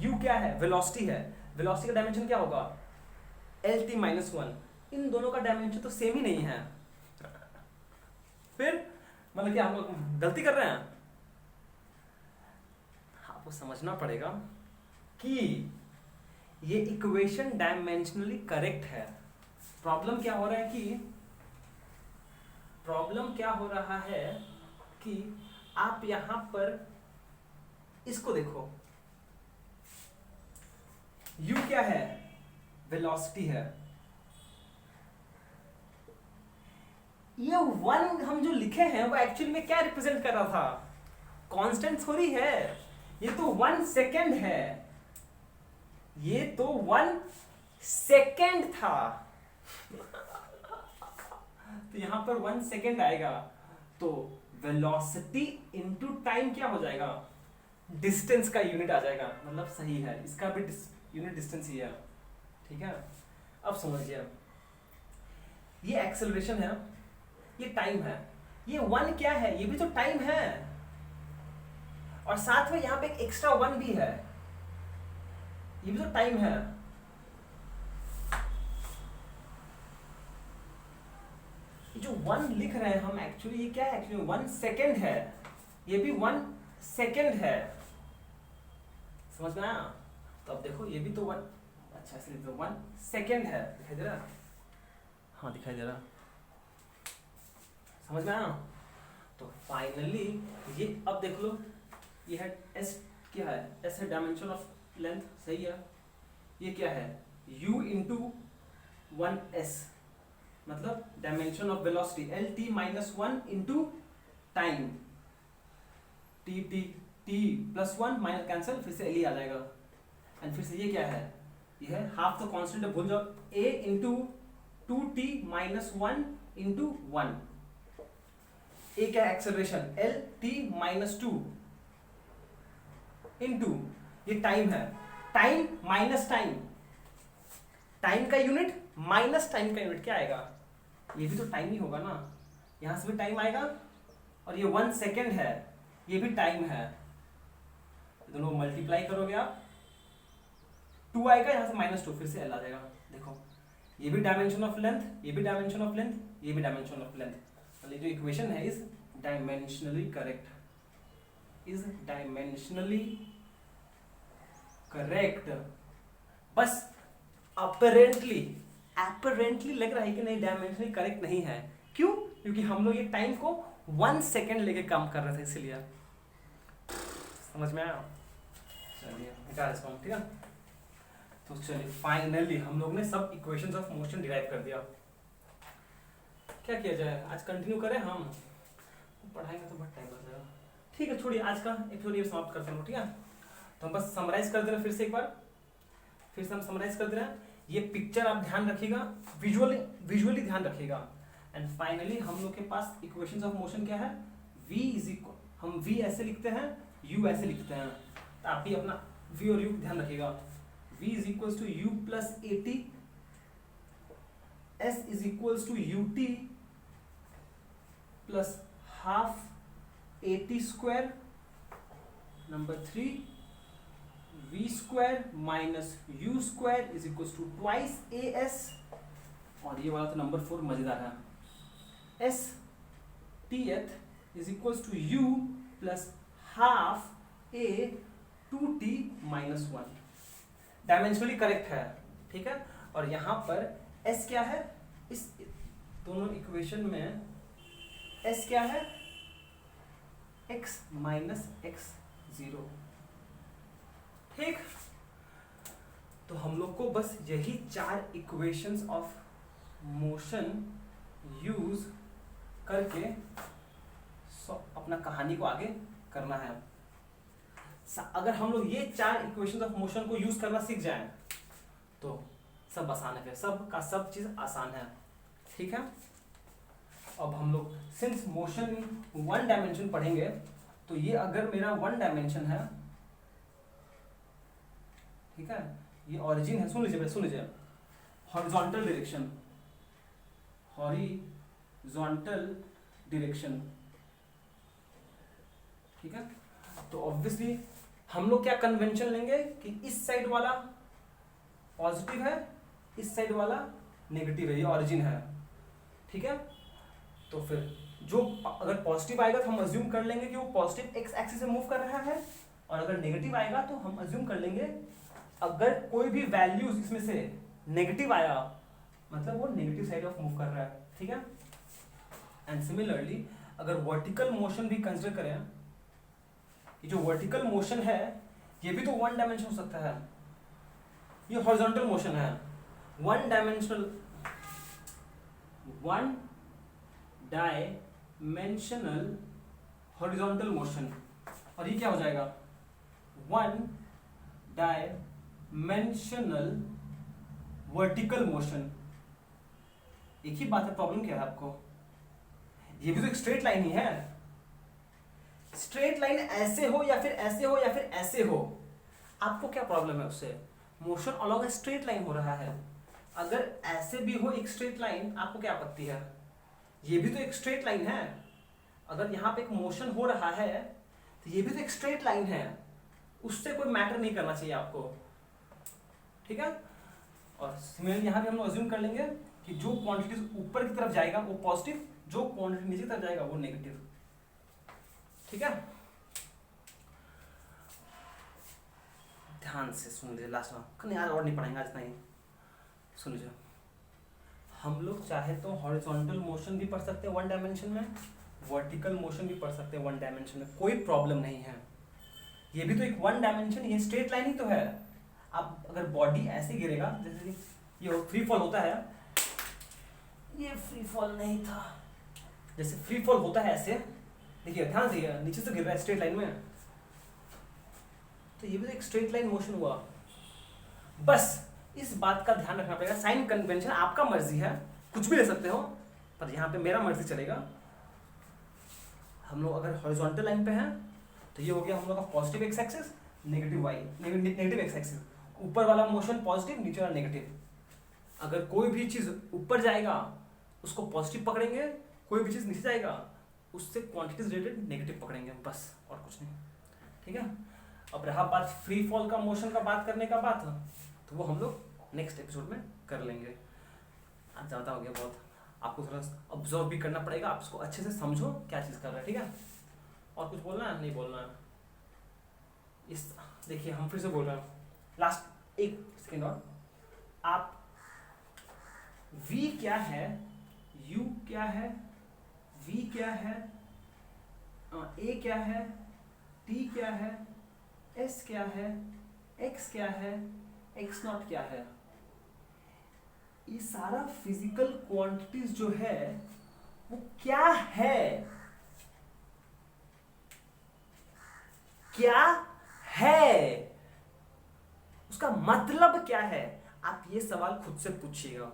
u क्या है? वेलोसिटी है। वेलोसिटी का डायमेंशन क्या होगा? L T minus one. इन दोनों का डायमेंशन तो सेम ही नहीं है, फिर मतलब क्या हम लोग गलती कर रहे हैं? आपको समझना पड़ेगा कि ये इक्वेशन डायमेंशनली करेक्ट है। प्रॉब्लम क्या हो रहा है कि आप यहां पर इसको देखो, u क्या है? वेलोसिटी है। ये वन हम जो लिखे हैं वो एक्चुअली में क्या रिप्रेजेंट कर रहा था? कांस्टेंट थोड़ी है, ये तो 1 सेकेंड है, ये तो 1 सेकेंड था। तो यहां पर 1 सेकेंड आएगा, तो वेलोसिटी इनटू टाइम क्या हो जाएगा? डिस्टेंस का यूनिट आ जाएगा, मतलब सही है, इसका भी यूनिट डिस्टेंस ही है। ठीक है, अब समझिए, ये एक्सेलरेशन है, ये टाइम है, ये 1 क्या है? ये भी तो टाइम है, और साथ में यहां पे एक एक्स्ट्रा 1 भी है, ये भी तो टाइम है। जो 1 लिख रहे हैं हम, एक्चुअली ये क्या है? एक्चुअली 1 सेकेंड है, ये भी 1 सेकेंड है। समझ में आया? तो अब देखो, ये भी तो 1, अच्छा इसलिए तो 1 सेकेंड है। दिखाई दे रहा? हाँ दिखाई दे रहा। समझ में आया? तो फाइनली ये अब देख लो, ये है s, क्या है? s है डायमेंशन ऑफ लेंथ, सही है। ये क्या है? u इंटू 1s, मतलब dimension of velocity, L T minus 1 into time, T T T plus 1 minus cancel, फिर से एल ही आ जाएगा। एंड फिर से ये क्या है? ये है हाफ तो कांस्टेंट है, भूल जाओ, a into 2t minus 1 into 1। ए क्या है? Acceleration, L T minus 2 into, ये टाइम है, टाइम माइनस टाइम, टाइम का यूनिट माइनस टाइम का यूनिट क्या आएगा? ये भी तो टाइम ही होगा ना, यहां से भी टाइम आएगा, और ये 1 सेकेंड है, ये भी टाइम है, दोनों मल्टीप्लाई करोगे आप, 2 आएगा, यहां से -2, फिर से एल आ जाएगा। देखो, ये भी डायमेंशन ऑफ लेंथ, ये भी डायमेंशन ऑफ लेंथ, ये भी डायमेंशन ऑफ लेंथ, जो इक्वेशन है is dimensionally correct, is dimensionally correct. बस अपरेंटली लग रहा है कि नहीं, डायमेंशनली करेक्ट नहीं है। क्यों? क्योंकि हम लोग ये टाइम को 1 सेकेंड लेके काम कर रहे थे, इसलिए। समझ में आया? चलिए निकाल इसको, ठीक है। तो चलिए फाइनली हम लोग ने सब इक्वेशंस ऑफ मोशन डिराइव कर दिया। क्या किया जाए, आज कंटिन्यू करें हम? पढ़ाई में तो बहुत टाइम लग जाएगा। ठीक है, छोड़िए, आज का एपिसोड ये समाप्त करते हैं, ठीक है। तो हम बस समराइज कर दे रहे हैं, फिर से एक बार फिर से हम समराइज कर दे रहे हैं। ये पिक्चर आप ध्यान रखिएगा, विजुअली ध्यान रखिएगा। एंड फाइनली हम लोग के पास इक्वेशंस ऑफ मोशन क्या है? v इज इक्वल, हम v ऐसे लिखते हैं, u ऐसे लिखते हैं, तो आप भी अपना v और u ध्यान रखिएगा। v is equals to u plus at, s is equals to ut plus half at square, number 3 v square minus u square is equals to twice as, और ये वाला तो नंबर 4 मजेदार है, s tth is equals to u plus half a 2t minus 1। Dimensionally correct है, ठीक है। और यहां पर s क्या है? इस दोनों इक्वेशन में s क्या है? x माइनस एक्स 0, ठीक। तो हम लोग को बस यही 4 इक्वेशंस ऑफ मोशन यूज करके अपना कहानी को आगे करना है। अगर हम लोग ये 4 इक्वेशंस ऑफ मोशन को यूज करना सीख जाएं तो सब आसान है, फिर सब का सब चीज आसान है। ठीक है, अब हम लोग सिंस मोशन इन 1 डायमेंशन पढ़ेंगे, तो ये अगर मेरा 1 डायमेंशन है, ठीक है, ये ओरिजिन है, सुन लीजिए, हॉरिजॉन्टल डायरेक्शन, ठीक है। तो ऑब्वियसली हम लोग क्या कन्वेंशन लेंगे कि इस साइड वाला पॉजिटिव है, इस साइड वाला नेगेटिव है, ये ओरिजिन है, ठीक है। तो फिर जो अगर पॉजिटिव आएगा तो हम अज्यूम कर लेंगे कि वो पॉजिटिव एक्स एक्सिस से मूव कर रहा है, और अगर नेगेटिव आएगा तो हम अज्यूम कर लेंगे अगर कोई भी वैल्यूज इसमें से नेगेटिव आया मतलब वो नेगेटिव साइड ऑफ मूव कर रहा है, ठीक है। एंड सिमिलरली अगर वर्टिकल मोशन भी कंसिडर करें, ये जो वर्टिकल मोशन है ये भी तो 1 डायमेंशन हो सकता है, ये हॉरिजॉन्टल मोशन है, 1 डायमेंशनल हॉरिजॉन्टल मोशन, और ये क्या हो जाएगा 1 डायमेंशनल वर्टिकल मोशन। एक ही बात है, प्रॉब्लम क्या है आपको, ये भी तो एक स्ट्रेट लाइन ही है। स्ट्रेट लाइन ऐसे हो या फिर ऐसे हो या फिर ऐसे हो, आपको क्या प्रॉब्लम है उससे? Motion along a straight line हो रहा है, अगर ऐसे भी हो एक स्ट्रेट लाइन, आपको क्या आपत्ति है? ये भी तो एक स्ट्रेट लाइन है, अगर यहाँ पे एक मोशन हो रहा है तो ये भी तो एक स्ट्रेट लाइन है, उससे कोई मैटर नहीं करना चाहिए आपको, ठीक है। और सिमिलरली यहाँ भी हम लोग अज्यूम कर लेंगे कि जो क्वांटिटी ऊपर की तरफ जाएगा वो पॉजिटिव, जो क्वांटिटी नीचे की तरफ जाएगा वो नेगेटिव, ठीक है। ध्यान से सुन लीजिए, लास्ट में यार और नहीं पढ़ाएंगे आज, नहीं सुन लीजिए। हम लोग चाहे तो हॉरिजॉन्टल मोशन भी पढ़ सकते हैं 1 डायमेंशन में, वर्टिकल मोशन भी पढ़ सकते हैं 1 डायमेंशन में, कोई प्रॉब्लम नहीं है। ये भी तो एक 1 डायमेंशन, ये स्ट्रेट लाइन ही तो है। आप अगर बॉडी ऐसे गिरेगा, जैसे ये फ्री फॉल होता है, ये फ्री फॉल नहीं था, जैसे फ्री फॉल होता है ऐसे, देखिए ध्यान से नीचे से गिर रहा है स्ट्रेट लाइन में, तो ये भी तो एक स्ट्रेट लाइन मोशन हुआ। बस इस बात का ध्यान रखना पड़ेगा, साइन कन्वेंशन आपका मर्जी है, कुछ भी ले सकते हो, पर यहाँ पे मेरा मर्जी चलेगा। हम लोग अगर हॉरिजॉन्टल लाइन पे हैं तो ये हो गया हम लोग का positive x axis, negative x axis, ऊपर वाला मोशन पॉजिटिव, नीचे वाला नेगेटिव। अगर कोई भी चीज ऊपर जाएगा उसको पॉजिटिव पकड़ेंगे, कोई भी चीज नीचे जाएगा उससे क्वांटिटीज रिलेटेड नेगेटिव पकड़ेंगे, बस और कुछ नहीं, ठीक है। अब रहा बात फ्री फॉल का मोशन का बात करने का बात, तो वो हम लोग नेक्स्ट एपिसोड में कर लेंगे। आज ज़्यादा हो गया बहुत, आपको थोड़ा ऑब्जर्व भी करना पड़ेगा, आप इसको अच्छे से समझो क्या चीज़ कर रहा है, ठीक है। और कुछ बोलना है? नहीं बोलना है। इस देखिए हम फिर से बोल रहे हैं, लास्ट 1 सेकेंड और, आप V क्या है, U क्या है, V क्या है, A क्या है, T क्या है, S क्या है, X क्या है, X नॉट क्या है, ये सारा फिजिकल क्वांटिटीज जो है वो क्या है, क्या है, उसका मतलब क्या है? आप ये सवाल खुद से पूछिएगा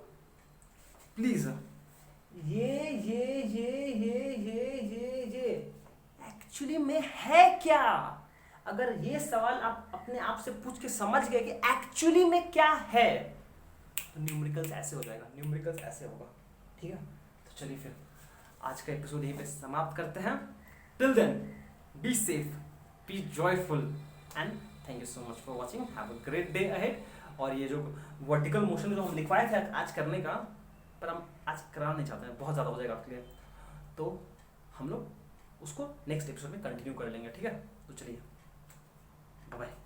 प्लीज। ये एक्चुअली में है क्या? अगर ये सवाल आप अपने आप से पूछ के समझ गए कि एक्चुअली में क्या है, तो न्यूमेरिकल्स ऐसे हो जाएगा, न्यूमेरिकल्स ऐसे होगा, ठीक है। तो चलिए फिर आज का एपिसोड यहीं पे समाप्त करते हैं। Till then be safe, be joyful and thank you so much for watching, have a great day ahead. और ये जो वर्टिकल मोशन जो हम लिखवाए थे आज करने का, पर हम आज कराना नहीं चाहते हैं, बहुत ज़्यादा हो जाएगा आपके लिए, तो हम लोग उसको नेक्स्ट एपिसोड में कंटिन्यू कर लेंगे, ठीक है। तो चलिए बाय बाय।